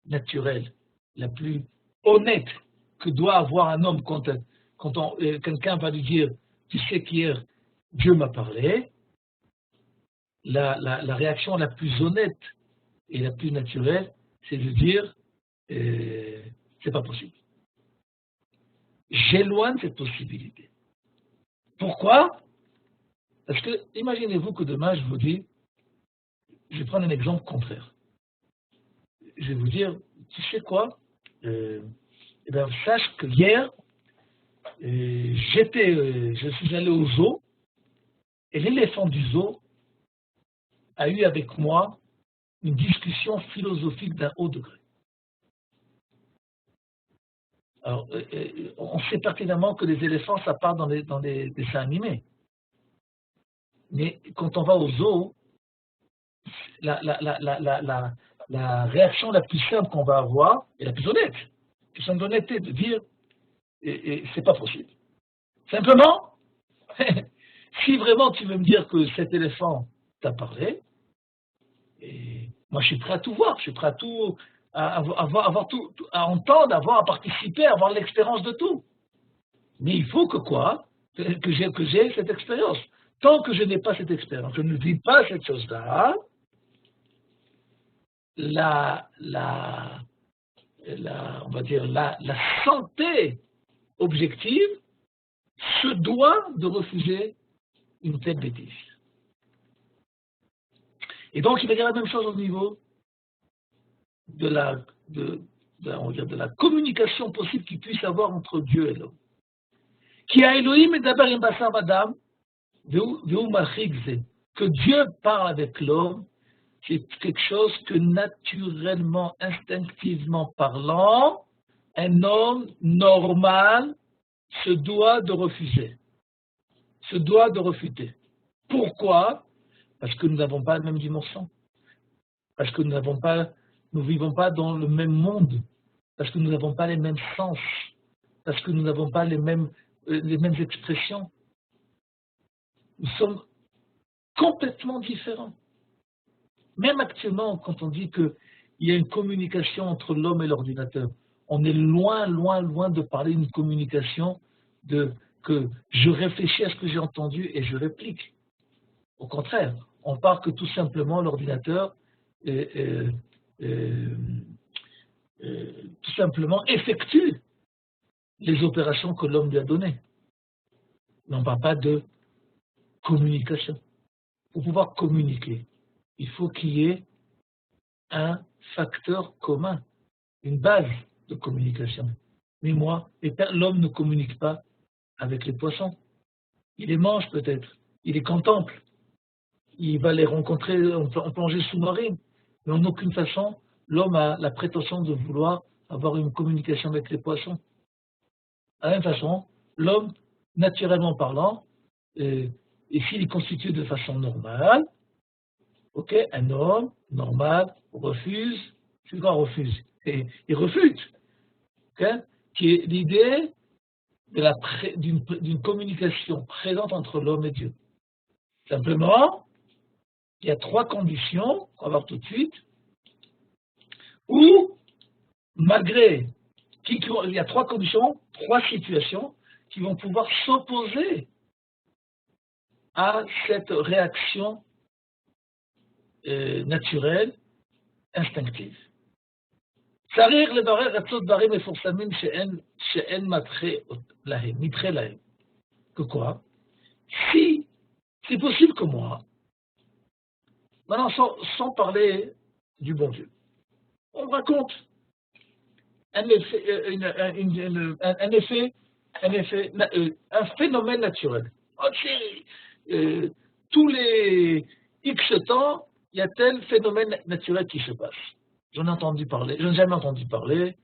naturelle, la plus honnête que doit avoir un homme quand quelqu'un va lui dire, tu sais qu'hier, Dieu m'a parlé, la réaction la plus honnête et la plus naturelle, c'est de dire, c'est pas possible. J'éloigne cette possibilité. Pourquoi? Parce que, imaginez-vous que demain, je vous dis, je vais prendre un exemple contraire. Je vais vous dire, tu sais quoi? Eh bien, sache que hier, je suis allé au zoo, et l'éléphant du zoo a eu avec moi une discussion philosophique d'un haut degré. Alors, on sait pertinemment que les éléphants, ça part dans les dessins animés. Mais quand on va au zoo, la réaction la plus simple qu'on va avoir, et la plus honnête, question d'honnêteté, de dire, c'est pas possible. Simplement, si vraiment tu veux me dire que cet éléphant t'a parlé, et moi je suis prêt à tout voir, je suis prêt à tout, avoir tout, à entendre, à participer, à avoir l'expérience de tout. Mais il faut que quoi? Que j'ai cette expérience. Tant que je n'ai pas cette expérience, je ne vis pas cette chose-là, on va dire la santé objective se doit de refuser une telle bêtise. Et donc il va dire la même chose au niveau de la communication possible qu'il puisse avoir entre Dieu et l'homme. Qui a Elohim et d'abord un basar madame, que Dieu parle avec l'homme, c'est quelque chose que naturellement, instinctivement parlant, un homme normal se doit de refuser, se doit de refuter. Pourquoi? Parce que nous n'avons pas la même dimension, parce que nous ne vivons pas dans le même monde, parce que nous n'avons pas les mêmes sens, parce que nous n'avons pas les mêmes expressions. Nous sommes complètement différents. Même actuellement, quand on dit qu'il y a une communication entre l'homme et l'ordinateur, on est loin, loin, loin de parler d'une communication que je réfléchis à ce que j'ai entendu et je réplique. Au contraire, on parle que tout simplement l'ordinateur tout simplement effectue les opérations que l'homme lui a données. Mais on ne parle pas de communication. Pour pouvoir communiquer, il faut qu'il y ait un facteur commun, une base de communication. Mais l'homme ne communique pas avec les poissons. Il les mange peut-être, il les contemple, il va les rencontrer en plongée sous-marine. Mais en aucune façon, l'homme a la prétention de vouloir avoir une communication avec les poissons. De la même façon, l'homme, naturellement parlant, et s'il est constitué de façon normale, ok, un homme normal refuse, c'est quoi refuse? Et il refute, okay, qui est l'idée d'une communication présente entre l'homme et Dieu. Simplement, il y a 3 conditions, on va voir tout de suite, où, malgré, il y a 3 conditions, 3 situations qui vont pouvoir s'opposer à cette réaction naturelle, instinctive. Sarir le barer ratzot barim meforsamim she'en matre lahem. Que quoi? Si c'est possible que moi, maintenant sans parler du bon Dieu, on me raconte un phénomène naturel. Tous les X temps, il y a tel phénomène naturel qui se passe. J'en ai entendu parler, je n'ai jamais entendu parler,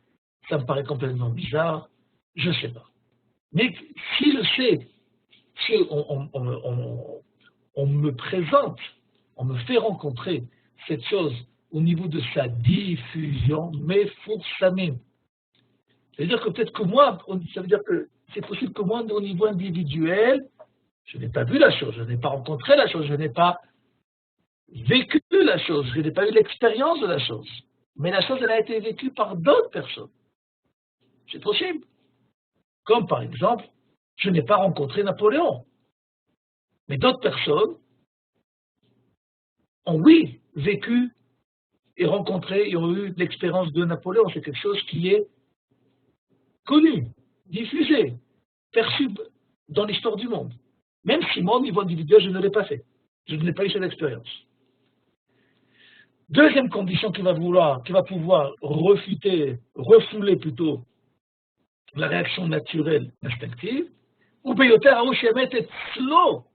ça me paraît complètement bizarre, je ne sais pas. Mais si je sais, si on me présente, on me fait rencontrer cette chose au niveau de sa diffusion, mais forcément. C'est-à-dire que peut-être que moi, ça veut dire que c'est possible que moi, au niveau individuel, je n'ai pas vu la chose, je n'ai pas rencontré la chose, je n'ai pas vécu la chose, je n'ai pas eu l'expérience de la chose. Mais la chose, elle a été vécue par d'autres personnes. C'est possible. Comme par exemple, je n'ai pas rencontré Napoléon. Mais d'autres personnes ont, oui, vécu et rencontré et ont eu l'expérience de Napoléon. C'est quelque chose qui est connu, diffusé, perçu dans l'histoire du monde. Même si moi, au niveau individuel, je ne l'ai pas fait. Je n'ai pas eu cette expérience. Deuxième condition qui va pouvoir refouler plutôt la réaction naturelle instinctive, ou Beyoter Aouchemet et Tzlo,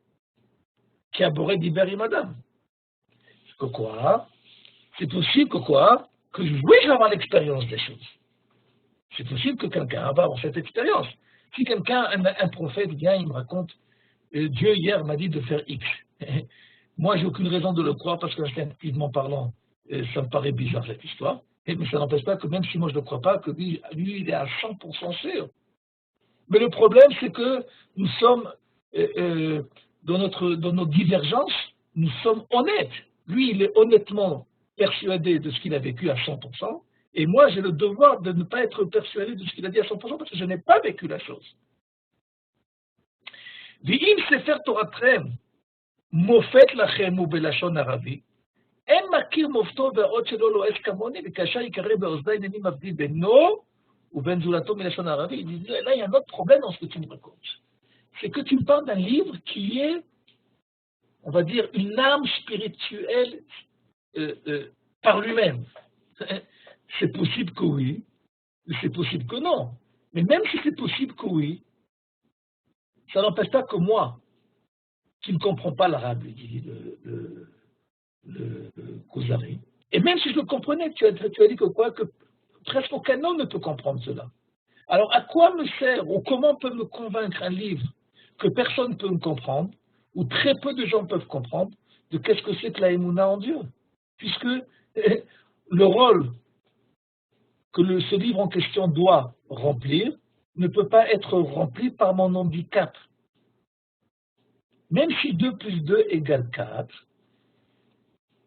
qui a boré d'Iberi Madame. Que quoi? C'est possible que quoi? Que oui, je vais avoir l'expérience des choses. C'est possible que quelqu'un va avoir cette expérience. Si quelqu'un, un prophète vient, il me raconte, Dieu hier m'a dit de faire X. Moi, j'ai aucune raison de le croire parce qu'instinctivement parlant, ça me paraît bizarre cette histoire. Mais ça n'empêche pas que même si moi je ne le crois pas, que lui, il est à 100% sûr. Mais le problème, c'est que nous sommes, dans nos divergences, nous sommes honnêtes. Lui, il est honnêtement persuadé de ce qu'il a vécu à 100%, et moi, j'ai le devoir de ne pas être persuadé de ce qu'il a dit à 100% parce que je n'ai pas vécu la chose. V'im sefer Toratrem, mofet lachem ou belashon arabi, en makir mofto ve'od shelo lo'es kamoni, v'kasher yikare be'ozdai neni mavdil beno, ou ben zulato belashon arabi. Il dit, là, il y a un autre problème dans ce que tu me racontes. C'est que tu me parles d'un livre qui est, on va dire, une âme spirituelle par lui-même. C'est possible que oui, mais c'est possible que non. Mais même si c'est possible que oui, ça n'empêche pas que moi, qui ne comprends pas l'arabe, dit le Kuzari, et même si je le comprenais, tu as dit que quoi, que presque aucun homme ne peut comprendre cela. Alors à quoi me sert, ou comment peut me convaincre un livre que personne ne peut me comprendre, ou très peu de gens peuvent comprendre, de qu'est-ce que c'est que la Emouna en Dieu? Puisque le rôle que ce livre en question doit remplir ne peut pas être rempli par mon handicap. Même si 2 plus 2 égale 4,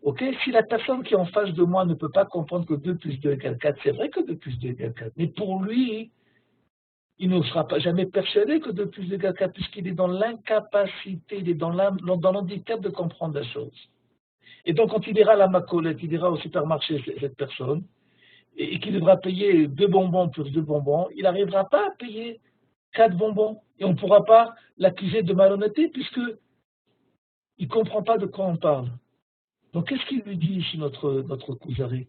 okay, si la personne qui est en face de moi ne peut pas comprendre que 2 plus 2 égale 4, c'est vrai que 2 plus 2 égale 4, mais pour lui, il ne sera pas jamais persuadé que 2 plus 2 égale 4, puisqu'il est dans l'incapacité, il est dans l'handicap de comprendre la chose. Et donc, quand il ira à la macolette, il ira au supermarché, cette personne, et qu'il devra payer 2 bonbons plus 2 bonbons, il n'arrivera pas à payer 4 bonbons. Et on ne pourra pas l'accuser de malhonnêteté, puisqu'il ne comprend pas de quoi on parle. Donc, qu'est-ce qu'il lui dit ici, notre Kuzari?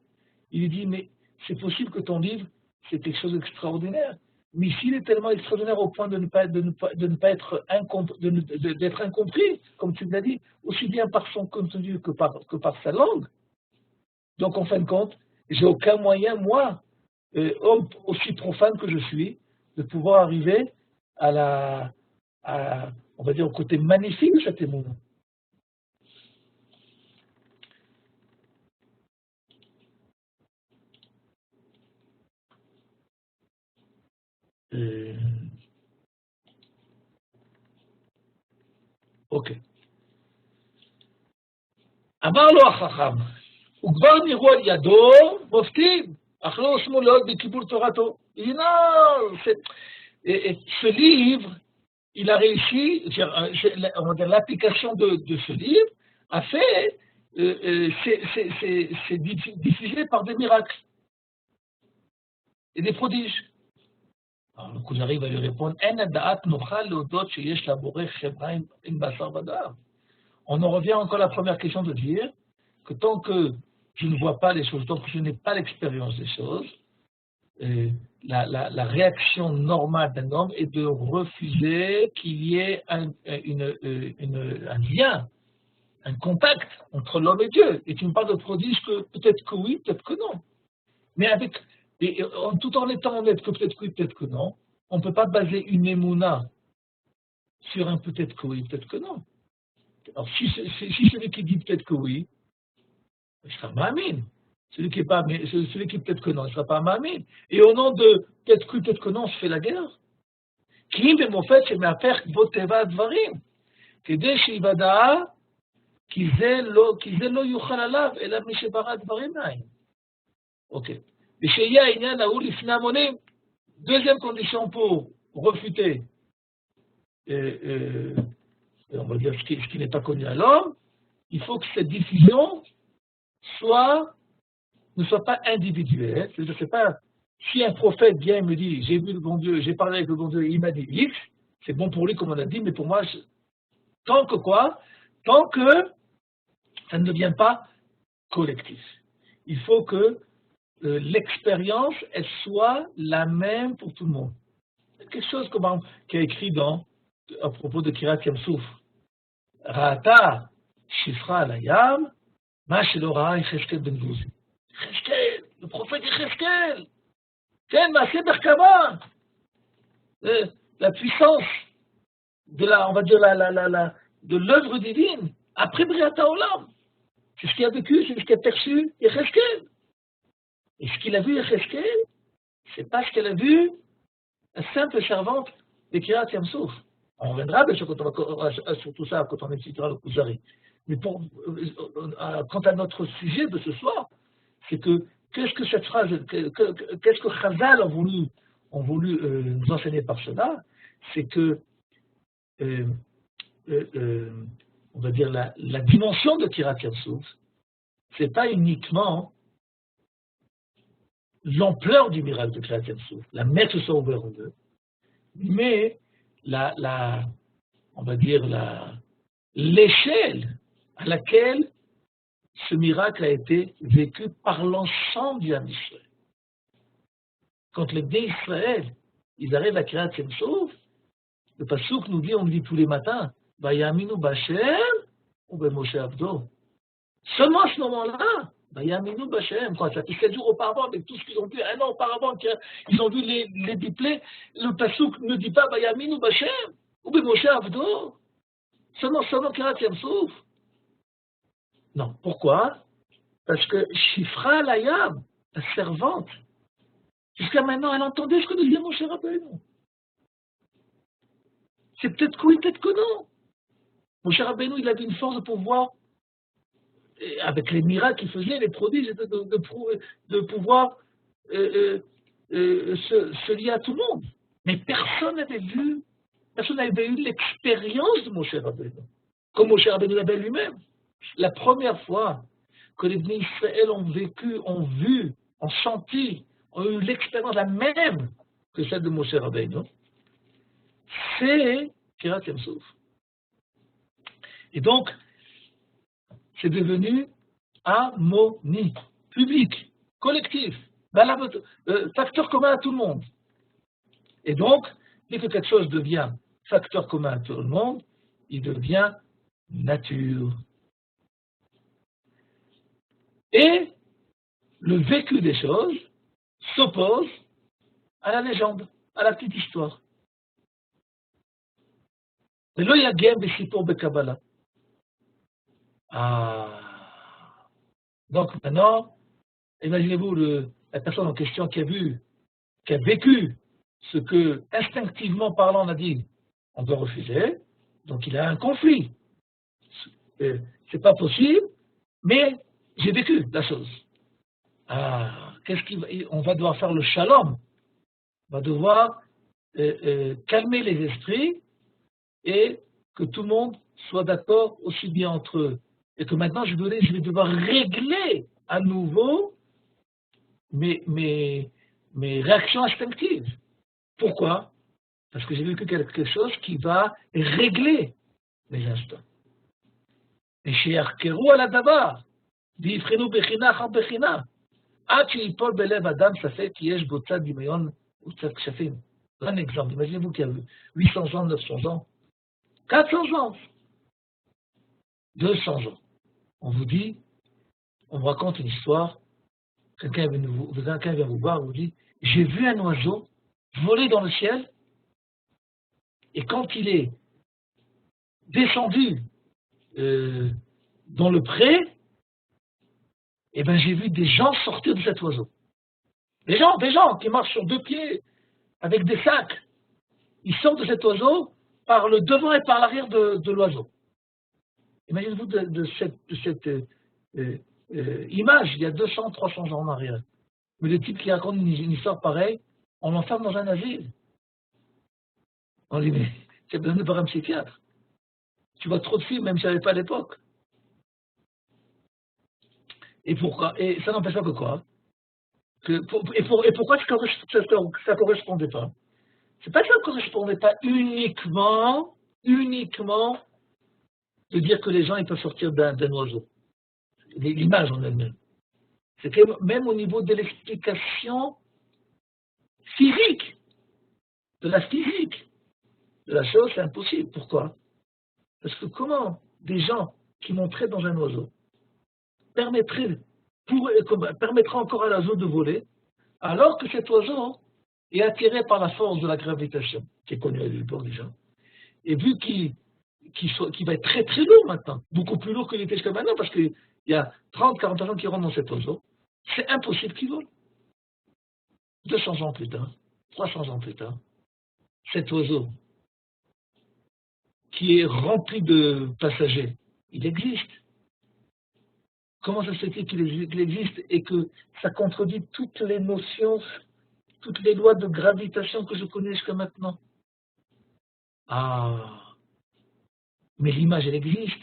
Il lui dit, mais c'est possible que ton livre, c'est quelque chose d'extraordinaire. Mais s'il est tellement extraordinaire au point de ne pas être d'être incompris, comme tu l'as dit, aussi bien par son contenu que par sa langue. Donc, en fin de compte, j'ai aucun moyen, moi, homme aussi profane que je suis, de pouvoir arriver on va dire, au côté magnifique de cet émouvement. Ok. אמר לו החכם, וכבר נראו על ידו מופתים, אך לא הושמו לעוד בקיבול תורתו. Il dit non, ce livre, il a réussi, l'application de ce livre a fait, c'est diffusé par des miracles et des prodiges. Alors le Kuzari va lui répondre, on en revient encore à la première question de dire que tant que je ne vois pas les choses, tant que je n'ai pas l'expérience des choses, la réaction normale d'un homme est de refuser qu'il y ait un lien, un contact entre l'homme et Dieu. Et tu me parles de prodiges que peut-être que oui, peut-être que non. Mais tout en étant honnête que peut-être que oui, peut-être que non, on ne peut pas baser une émouna sur un peut-être que oui, peut-être que non. Alors si celui qui dit peut-être que oui, il sera ma'amine. Celui qui peut-être que non, il ne sera pas ma'amine. Et au nom de peut-être que oui, peut-être que non, on se fait la guerre. Qui במופת שמהפך כבוד טבע הדברים, כדי שיוודע כי זה לא יוכל עליו, אלא מי שברא דברים מאין. אוקיי. ושיהיה העניין ההוא לפני המונים, deuxième condition pour refuter, on va dire ce qui n'est pas connu à l'homme, il faut que cette diffusion ne soit pas individuelle. C'est pas, si un prophète vient et me dit, j'ai vu le bon Dieu, j'ai parlé avec le bon Dieu, il m'a dit X, c'est bon pour lui comme on a dit, mais pour moi, tant que ça ne devient pas collectif. Il faut que l'expérience, elle soit la même pour tout le monde. Quelque chose comme qui a écrit à propos de Kirat Yamsouf. Ra'ata Shifra Alayam, Ma Shelora Yecheskel Ben Gouzi. Yecheskel, le prophète Yecheskel. Ken Maaseh Berkama. La puissance on va dire de l'œuvre divine après Briata Olam. C'est ce qu'il a vécu, c'est ce qu'il a perçu Yecheskel. Et ce qu'il a vu Yecheskel, c'est pas ce qu'elle a vu la simple servante de Kirat Yamsouf. On reviendra bien sûr sur tout ça quand on étudiera le Kuzari. Mais quant à notre sujet de ce soir, c'est que qu'est-ce que cette phrase, qu'est-ce que Chazal ont voulu nous enseigner par cela, c'est que on va dire la dimension de Kirat Yamsouf, c'est pas uniquement l'ampleur du miracle de Kirat Yamsouf, la mer se soit ouverte en deux, mais on va dire l'échelle à laquelle ce miracle a été vécu par l'ensemble du Ham Israël. Quand les Bnei Israël, ils arrivent à Kirat Yamsouf, le Passouk nous dit, on le dit tous les matins, Vayaminu B'Hashem ou B'Moshe Avdo. Seulement à ce moment-là, Vayaminu B'Hashem, quand ça fait 7 jours auparavant, avec tout ce qu'ils ont vu, un an auparavant, ils ont vu les biplés, le Passouk ne dit pas Vayaminu B'Hashem ou B'Moshe Avdo. Seulement Kirat Yamsouf. Non, pourquoi? Parce que Shifra Alayam, la servante, jusqu'à maintenant, elle entendait ce que disait Moshe Rabbeinu. C'est peut-être que oui, peut-être que non. Moshe Rabbeinu, il avait une force de pouvoir, avec les miracles qu'il faisait, les prodiges, de pouvoir se lier à tout le monde. Mais personne n'avait eu l'expérience de Moshe Rabbeinu, comme Moshe Rabbeinu l'avait lui-même. La première fois que les Bnei Israël ont vécu, ont vu, ont senti, ont eu l'expérience la même que celle de Moshe Rabbeinu, c'est Kirat Yamsouf. Et donc, c'est devenu harmonie, public, collectif, facteur commun à tout le monde. Et donc, dès que quelque chose devient facteur commun à tout le monde, il devient nature. Et le vécu des choses s'oppose à la légende, à la petite histoire. Mais là, il y a Gem et Sipor Bekabbalah. Donc maintenant, imaginez-vous la personne en question qui a vécu ce que, instinctivement parlant, on a dit, on doit refuser. Donc il a un conflit. C'est pas possible, mais j'ai vécu la chose. On va devoir faire le shalom. On va devoir calmer les esprits et que tout le monde soit d'accord aussi bien entre eux. Et que maintenant, je vais devoir régler à nouveau mes réactions instinctives. Pourquoi? Parce que j'ai vécu quelque chose qui va régler mes instincts. Et chez Arkeru à la davar, ויבחנו בחינה אחר בחינה, עד שיפול בלב אדם ספק כי יש בו צד דמיון וצד כשפים. Un exemple, imaginez-vous qu'il y a 800 ans, 900 ans, 400 ans, 200 ans. On vous dit, on vous raconte une histoire, quelqu'un vient vous voir, vous dit, j'ai vu un oiseau voler dans le ciel, et quand il est descendu dans le pré, eh bien, j'ai vu des gens sortir de cet oiseau. Des gens qui marchent sur 2 pieds avec des sacs. Ils sortent de cet oiseau par le devant et par l'arrière de l'oiseau. Imaginez-vous de cette image, il y a 200, 300 ans en arrière. Mais le type qui raconte une histoire pareille, on l'enferme dans un asile. On dit, mais c'est besoin par un psychiatre. Tu vois trop de films, même si je n'avais pas à l'époque. Et pourquoi? Et ça n'empêche pas que quoi? Et pourquoi ça ne correspondait pas? C'est pas que ça ne correspondait pas uniquement de dire que les gens ils peuvent sortir d'un oiseau. L'image en elle-même. C'est que même au niveau de l'explication physique, de la physique de la chose, c'est impossible. Pourquoi? Parce que comment des gens qui monteraient dans un oiseau permettraient encore à l'oiseau de voler, alors que cet oiseau est attiré par la force de la gravitation, qui est connue à l'époque déjà, et vu qu'il va être très très lourd maintenant, beaucoup plus lourd qu'il était jusqu'à maintenant, parce qu'il y a 30-40 personnes qui rentrent dans cet oiseau, c'est impossible qu'il vole. 200 ans plus tard, 300 ans plus tard, cet oiseau qui est rempli de passagers, il existe. Comment ça se fait qu'il existe et que ça contredit toutes les notions, toutes les lois de gravitation que je connais jusqu'à maintenant? Ah, mais l'image, elle existe.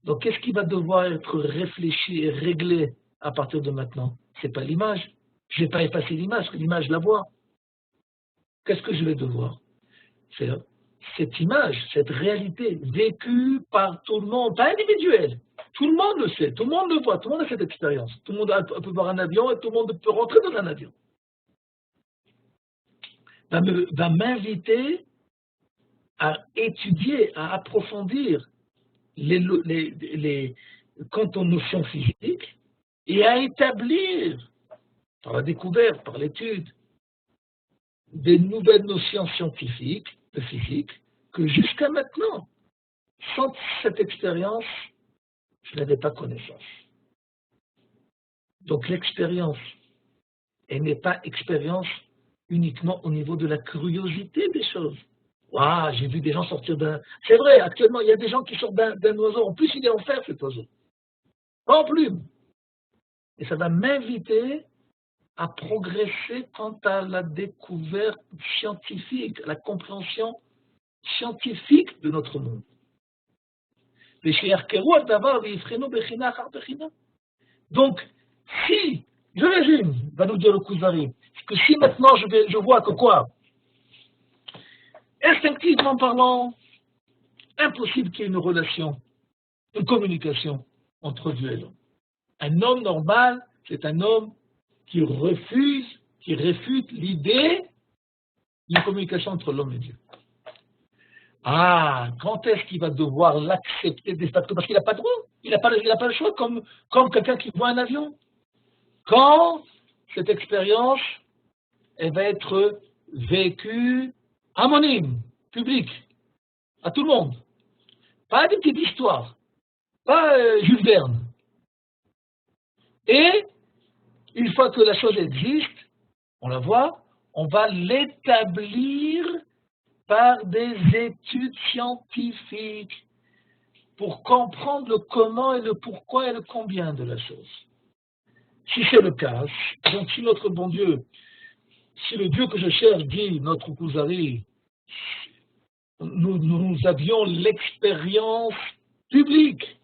Donc, qu'est-ce qui va devoir être réfléchi et réglé à partir de maintenant? C'est pas l'image. Je ne vais pas effacer l'image, parce que l'image, je la vois. Qu'est-ce que je vais devoir faire? Cette image, cette réalité, vécue par tout le monde, pas individuelle. Tout le monde le sait, tout le monde le voit, tout le monde a cette expérience. Tout le monde peut voir un avion et tout le monde peut rentrer dans un avion. Va m'inviter à étudier, à approfondir quant aux notions physiques et à établir, par la découverte, par l'étude, des nouvelles notions scientifiques, de physique, que jusqu'à maintenant, sans cette expérience, je n'avais pas connaissance. Donc l'expérience, elle n'est pas expérience uniquement au niveau de la curiosité des choses. Waouh, j'ai vu des gens sortir d'un... C'est vrai, actuellement, il y a des gens qui sortent d'un oiseau. En plus, il est en fer, cet oiseau. Pas en plume. Et ça va m'inviter à progresser quant à la découverte scientifique, à la compréhension scientifique de notre monde. Donc, si, je résume, va nous dire le Kuzari, que si maintenant je vois que quoi? Instinctivement parlant, impossible qu'il y ait une relation, une communication entre Dieu et l'homme. Un homme normal, c'est un homme qui refuse, qui réfute l'idée d'une communication entre l'homme et Dieu. Ah, quand est-ce qu'il va devoir l'accepter de facto? Parce qu'il n'a pas de droit, il n'a pas le choix, comme quelqu'un qui voit un avion. Quand cette expérience, elle va être vécue anonyme, publique, à tout le monde. Pas des petites histoires, pas Jules Verne. Et une fois que la chose existe, on la voit, on va l'établir par des études scientifiques pour comprendre le comment et le pourquoi et le combien de la chose. Si c'est le cas, donc si notre bon Dieu, si le Dieu que je cherche dit, notre Kuzari, nous avions l'expérience publique,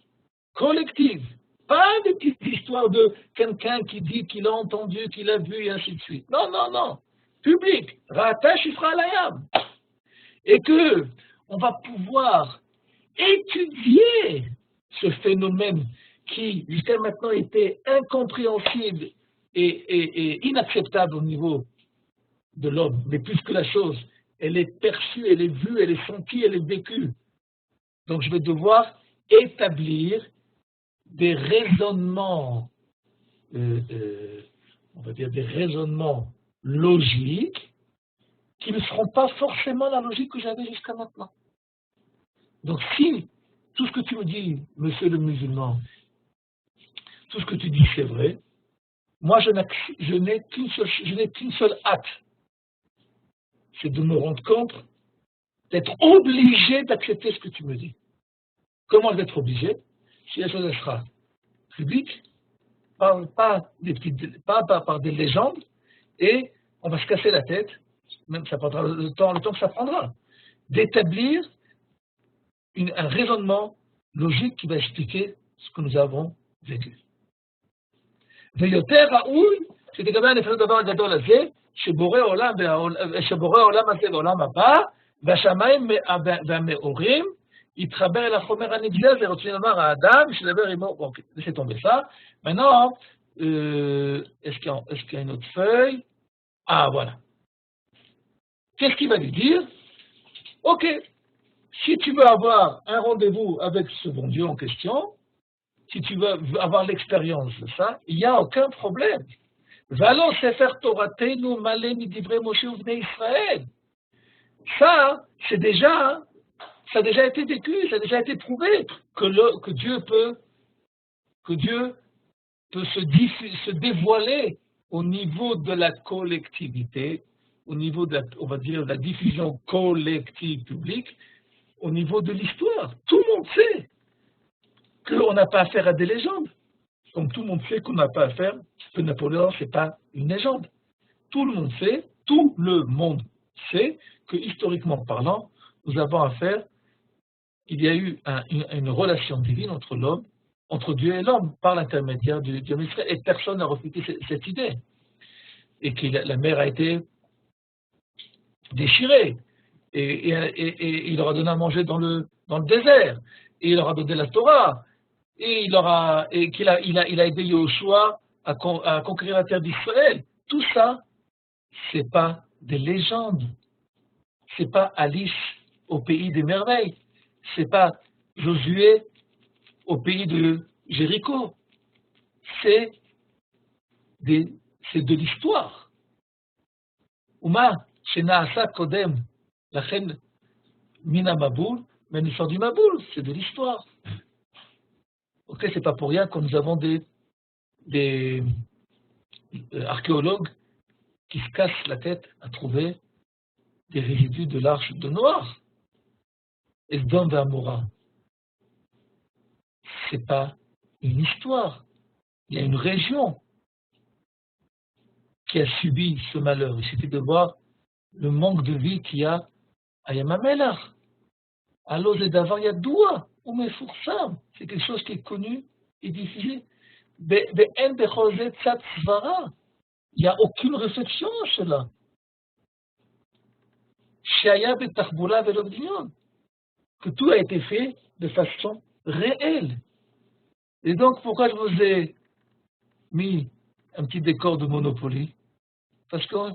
collective, pas des petites histoires de quelqu'un qui dit qu'il a entendu, qu'il a vu et ainsi de suite. Non, non, non. Public, Rata Shifra Layam. Et que on va pouvoir étudier ce phénomène qui jusqu'à maintenant était incompréhensible et inacceptable au niveau de l'homme, mais puisque la chose, elle est perçue, elle est vue, elle est sentie, elle est vécue. Donc je vais devoir établir des raisonnements, on va dire des raisonnements logiques qui ne seront pas forcément la logique que j'avais jusqu'à maintenant. Donc si tout ce que tu me dis, monsieur le musulman, tout ce que tu dis c'est vrai, moi je n'ai qu'une seule hâte, c'est de me rendre compte d'être obligé d'accepter ce que tu me dis. Comment je vais être obligé? Si la chose sera publique, pas par des légendes, et on va se casser la tête, même ça prendra le temps que ça prendra, d'établir un raisonnement logique qui va expliquer ce que nous avons vécu. ויותר ראוי שתקבל הנפש הדבר הגדול הזה, שבורא עולם הזה ועולם הבא, והשמיים והמאורים, יתחבר אל החומר הנגלה הזה, רוצים לומר האדם, שידבר עמו, ok, laissez tomber ça. Maintenant, est-ce qu'il y a une autre feuille? Ah, voilà. qu'est-ce qu'il va lui dire? Ok, si tu veux avoir un rendez-vous avec ce bon Dieu en question, si tu veux avoir l'expérience de ça, il n'y a aucun problème. Valo sefer Toratenu malé midivrei Moshe uvnei Israël. Ça, ça a déjà été vécu, ça a déjà été prouvé que Dieu peut se dévoiler au niveau de la collectivité, au niveau de on va dire, de la diffusion collective publique, au niveau de l'histoire. Tout le monde sait qu'on n'a pas affaire à des légendes. Comme tout le monde sait qu'on n'a pas affaire, que Napoléon, ce n'est pas une légende. Tout le monde sait que, historiquement parlant, nous avons affaire, il y a eu une relation divine entre Dieu et l'homme, par l'intermédiaire du Dieu Israël, et personne n'a refuté cette idée. Et que la mer a été déchirée, et il leur a donné à manger dans le désert, et il leur a donné la Torah, et il a aidé Yoshua à conquérir la terre d'Israël. Tout ça, c'est pas des légendes. C'est pas Alice au pays des merveilles. C'est pas Josué au pays de Jéricho. C'est de l'histoire. Uma, Shenaasa Kodem, la reine Mina Maboul, mais l'histoire du Maboul, c'est de l'histoire. Ok, c'est pas pour rien que nous avons des archéologues qui se cassent la tête à trouver des résidus de l'arche de Noir. Et Sdom et Amora. C'est pas une histoire. Il y a une région qui a subi ce malheur. Il suffit de voir le manque de vie qu'il y a à Yamamelach. À Lozedava, il y a Doua, ou Mefourçam. C'est quelque chose qui est connu et diffusé. Il n'y a aucune réflexion à cela. Que tout a été fait de façon réelle. Et donc, pourquoi je vous ai mis un petit décor de Monopoly? Parce que,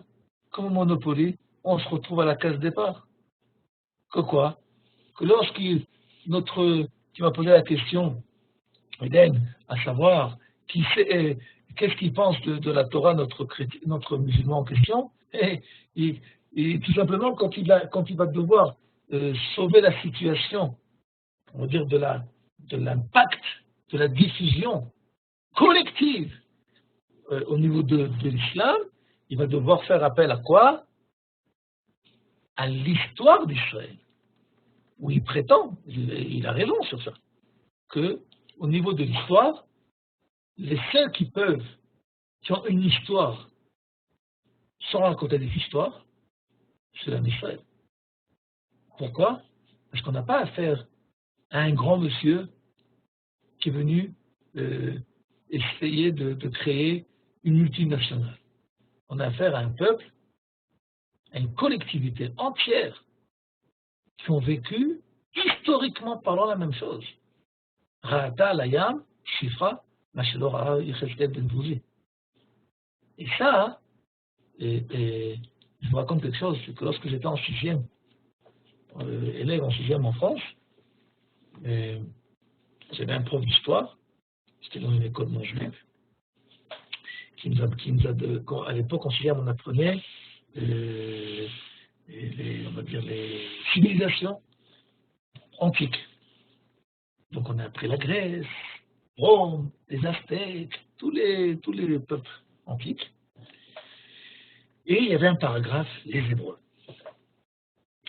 comme Monopoly, on se retrouve à la case départ. Que quoi? Que lorsqu'il m'a posé la question, Eden, à savoir, qu'est-ce qu'il pense de la Torah, notre musulman en question, et tout simplement, quand il va devoir sauver la situation, on va dire de l'impact, de la diffusion collective au niveau de l'islam, il va devoir faire appel à quoi? À l'histoire d'Israël, où il prétend, il a raison sur ça, que au niveau de l'histoire, les seuls qui ont une histoire, sans raconter des histoires, c'est l'homme d'Israël. Pourquoi? Parce qu'on n'a pas affaire à un grand monsieur qui est venu essayer de créer une multinationale. On a affaire à un peuple, à une collectivité entière qui ont vécu, historiquement parlant, la même chose. Ra'ata, Layam, Shifra, Machelora, Yecheskel, Ben Bouzi. Et ça, je vous raconte quelque chose, c'est que lorsque j'étais en 6e, élève en 6e en France, j'avais un prof d'histoire, c'était dans une école non juive, qui nous a à l'époque en 6e on apprenait on va dire les civilisations antiques. Donc on a appris la Grèce, Rome, les Aztèques, tous les peuples antiques. Et il y avait un paragraphe, les Hébreux.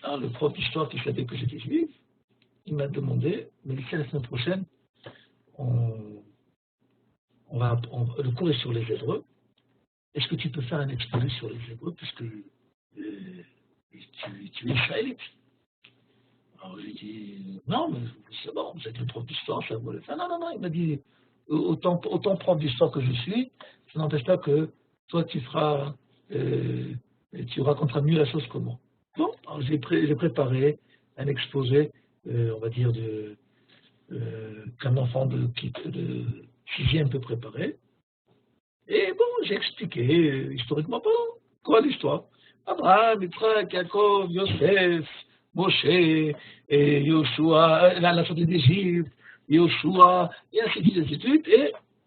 Alors, le prof d'histoire qui savait que j'étais juif, il m'a demandé, mais la semaine prochaine, le cours est sur les Hébreux. Est-ce que tu peux faire un exposé sur les Hébreux, puisque tu es israélite? Alors j'ai dit, non, mais c'est bon, vous êtes le prof d'histoire, ça vous le faire. Non, il m'a dit, autant prof d'histoire que je suis, ça n'empêche pas que toi tu raconteras mieux la chose que moi. Bon, alors j'ai préparé un exposé, on va dire, qu'un enfant de 6e peut préparer. Et bon, j'ai expliqué, historiquement parlant, quoi l'histoire. Abraham, Yitzhak, Yaakov, Yosef, Moshe, et Yoshua, la sortie d'Égypte, Yoshua, et ainsi de suite, ainsi de suite.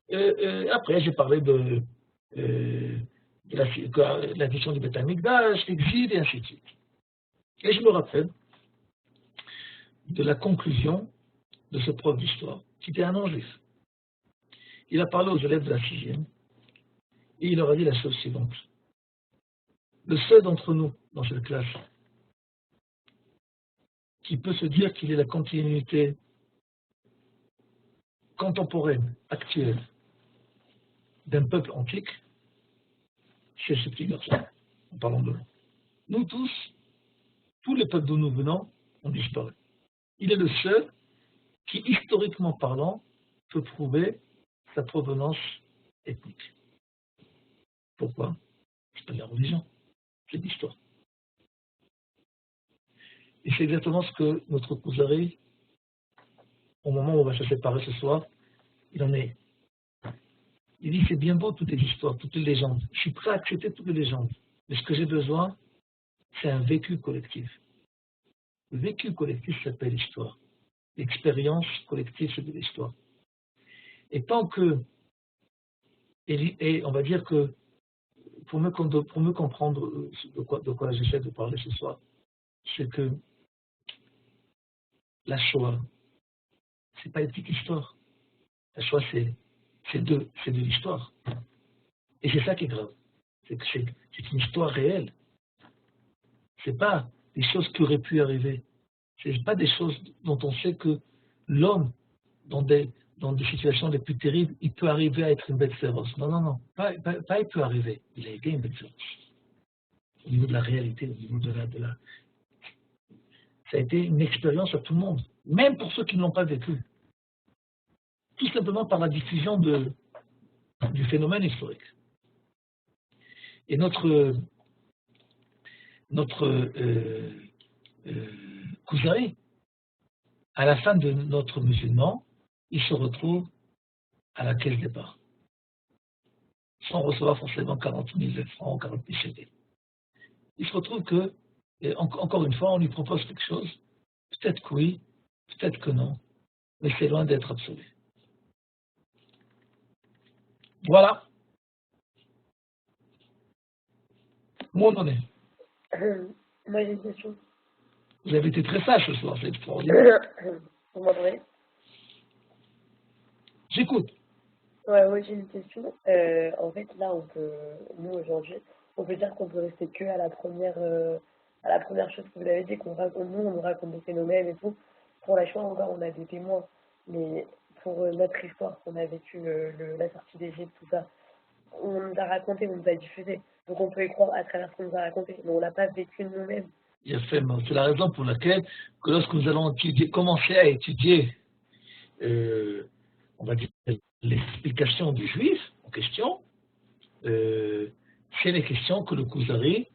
Et après, j'ai parlé de la question du Beth Amikdash, l'exil, et ainsi de suite. Et je me rappelle de la conclusion de ce prof d'histoire, qui était un non-juif. Il a parlé aux élèves de la 6e, et il leur a dit la chose suivante. Le seul d'entre nous, dans cette classe, qui peut se dire qu'il est la continuité contemporaine, actuelle, d'un peuple antique, c'est ce petit garçon, en parlant de nous. Nous tous les peuples d'où nous venons, ont disparu. Il est le seul qui, historiquement parlant, peut prouver sa provenance ethnique. Pourquoi? C'est pas de la religion, c'est de l'histoire. Et c'est exactement ce que notre Kuzari, au moment où on va se séparer ce soir, il en est. Il dit, c'est bien beau toutes les histoires, toutes les légendes. Je suis prêt à accepter toutes les légendes. Mais ce que j'ai besoin, c'est un vécu collectif. Le vécu collectif s'appelle l'histoire. L'expérience collective, c'est de l'histoire. Et tant que, et on va dire que, pour mieux comprendre de quoi j'essaie de parler ce soir, c'est que la Shoah, c'est pas une petite histoire. La Shoah, c'est de l'histoire. Et c'est ça qui est grave. C'est que c'est une histoire réelle. C'est pas des choses qui auraient pu arriver. C'est pas des choses dont on sait que l'homme, dans des situations les plus terribles, il peut arriver à être une bête féroce. Non. Pas il peut arriver. Il a été une bête féroce. Au niveau de la réalité, au niveau de la... Ça a été une expérience à tout le monde. Même pour ceux qui ne l'ont pas vécu. Tout simplement par la diffusion du phénomène historique. Et notre Kuzari, à la fin de notre musulman, il se retrouve à la caisse départ, sans recevoir forcément 40 000 francs, 40 000 shekels. Il se retrouve que, encore une fois, on lui propose quelque chose, peut-être que oui, peut-être que non, mais c'est loin d'être absolu. Voilà. Où on en est? Moi j'ai une question. Vous avez été très sage ce soir, c'est extraordinaire. Vous m'entendez? J'écoute. Ouais, moi j'ai une question. En fait, là, nous aujourd'hui, on peut dire qu'on peut rester que à la première chose que vous avez dit, qu'on raconte, nous, on nous raconte des phénomènes et tout. Pour la Shoah, encore, on a des témoins. Mais pour notre histoire qu'on a vécu, la sortie d'Égypte, tout ça, on nous a raconté, on nous a diffusé. Donc on peut y croire à travers ce qu'on nous a raconté, mais on l'a pas vécu nous-mêmes. C'est la raison pour laquelle, que lorsque nous allons commencer à étudier, on va dire, l'explication du juif en question, c'est les questions que le Kuzari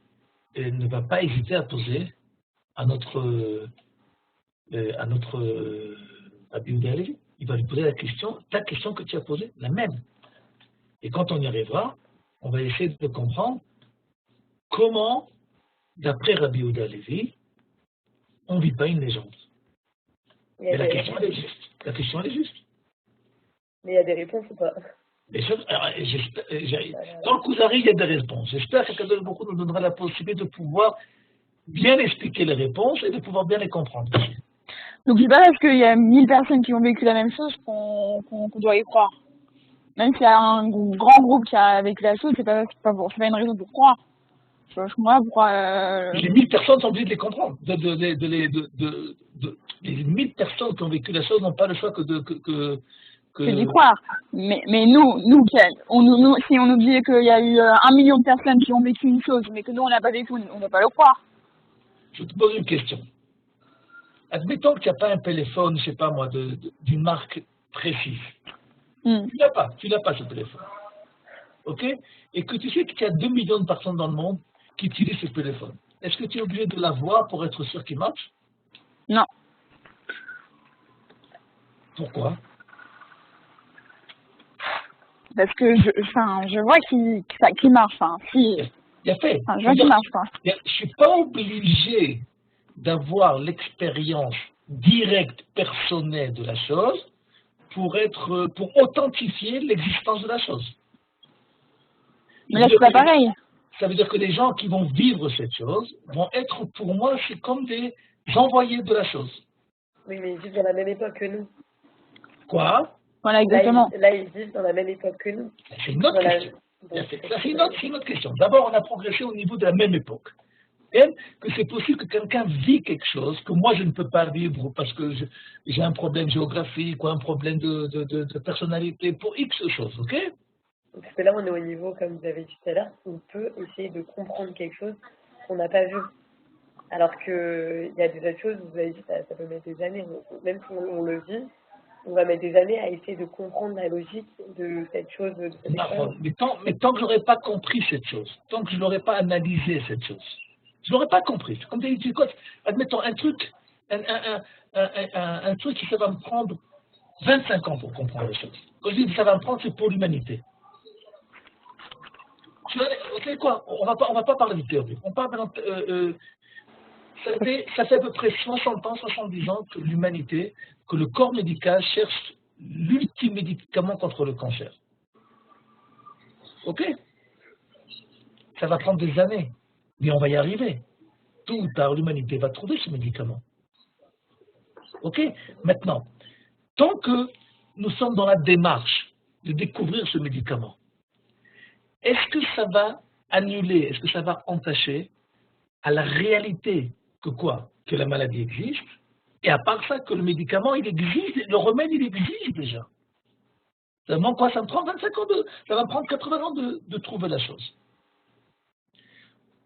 ne va pas hésiter à poser à notre Rabbi Yehuda Halevi. Il va lui poser la question, ta question que tu as posée, la même. Et quand on y arrivera, on va essayer de comprendre comment, d'après Rabbi Yehuda Halevi, on ne vit pas une légende. Mais la question, elle est juste. La question, elle est juste. Mais il y a des réponses ou pas? Bien sûr, dans le Kuzari, il y a des réponses. J'espère que Kadosh Baruch Hu nous donnera la possibilité de pouvoir bien expliquer les réponses et de pouvoir bien les comprendre. Donc c'est pas parce qu'il y a 1000 personnes qui ont vécu la même chose qu'on doit y croire. Même s'il y a un grand groupe qui a vécu la chose, c'est pas une raison pour croire. Je comprends pas pourquoi... Les 1000 personnes sont obligées de les comprendre. Les 1000 personnes qui ont vécu la chose n'ont pas le choix que d'y croire. Mais nous, si on nous disait qu'il y a eu 1 million de personnes qui ont vécu une chose, mais que nous on n'a pas vécu, on ne va pas le croire. Je te pose une question. Admettons qu'il n'y a pas un téléphone, je ne sais pas moi, d'une marque précise. Tu n'as pas ce téléphone. Ok? Et que tu sais qu'il y a 2 millions de personnes dans le monde qui utilisent ce téléphone. Est-ce que tu es obligé de l'avoir pour être sûr qu'il marche? Non. Pourquoi? Parce que je vois qu'il marche. Si Bien fait. Un jeu qui marche, quoi. Je ne suis pas obligé d'avoir l'expérience directe, personnelle de la chose pour authentifier l'existence de la chose. Mais là, c'est pas pareil. Ça veut dire que les gens qui vont vivre cette chose vont être, pour moi, c'est comme des envoyés de la chose. Oui, mais ils vivent dans la même époque que nous. Quoi? Voilà, exactement. Là, ils vivent dans la même époque que nous. C'est une autre question. C'est une autre question. D'abord, on a progressé au niveau de la même époque. Et que c'est possible que quelqu'un vit quelque chose que moi je ne peux pas vivre parce que j'ai un problème géographique ou un problème de personnalité pour X choses, ok? Parce que là, on est au niveau, comme vous avez dit tout à l'heure, on peut essayer de comprendre quelque chose qu'on n'a pas vu. Alors qu'il y a des autres choses, vous avez dit, ça peut mettre des années. Même si on le vit, on va mettre des années à essayer de comprendre la logique de cette chose, de cette expérience. Mais tant que je n'aurais pas compris cette chose, tant que je n'aurais pas analysé cette chose, je ne l'aurais pas compris. Comme des écoutes, admettons un truc, un truc qui ça va me prendre 25 ans pour comprendre les choses. Quand je dis que ça va me prendre, c'est pour l'humanité. Vous savez quoi? On va pas parler de théorie. On parle ça fait à peu près 60 ans, 70 ans que l'humanité, que le corps médical cherche l'ultime médicament contre le cancer. Ok? Ça va prendre des années, mais on va y arriver. Tôt ou tard, l'humanité va trouver ce médicament. Ok? Maintenant, tant que nous sommes dans la démarche de découvrir ce médicament, est-ce que ça va annuler, est-ce que ça va entacher à la réalité que quoi? Que la maladie existe, et à part ça, que le médicament, il existe, le remède, il existe déjà. Ça me quoi? Ça me prend 25 ans, ça va me prendre 80 ans de trouver la chose.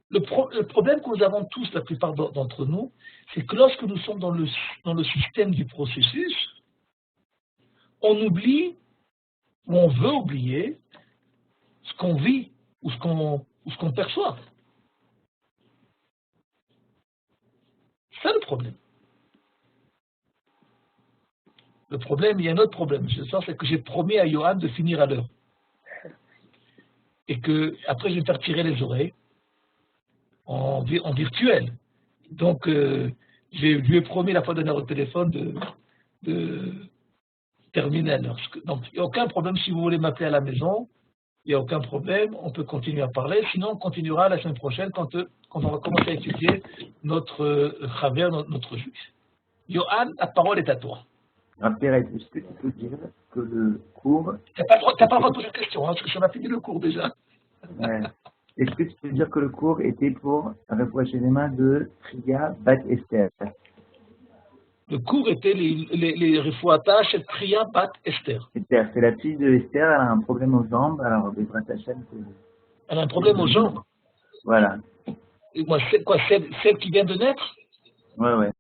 Le problème que nous avons tous, la plupart d'entre nous, c'est que lorsque nous sommes dans le système du processus, on oublie, ou on veut oublier, ce qu'on vit ou ce qu'on perçoit. C'est ça le problème. Le problème, il y a un autre problème, c'est que j'ai promis à Johan de finir à l'heure. Et que après je vais faire tirer les oreilles en virtuel. Donc, je lui ai promis la fois dernière au téléphone de terminer à l'heure. Donc, il n'y a aucun problème si vous voulez m'appeler à la maison. Il n'y a aucun problème, on peut continuer à parler. Sinon, on continuera la semaine prochaine quand on va commencer à étudier notre Chaver, notre juif. Johan, la parole est à toi. Raphaël, est-ce que tu peux dire que le cours... Tu n'as pas le droit de poser de questions, parce que ça m'a fini le cours déjà. Ouais. Est-ce que tu peux dire que le cours était pour rapprocher les mains de Tria Bat Esther? Le cours était les refouata chez Tria Bat Esther. Esther, c'est la fille de Esther, elle a un problème aux jambes, alors des Hachem, Elle a un problème aux jambes. Voilà. Et moi, c'est quoi, celle qui vient de naître? Ouais.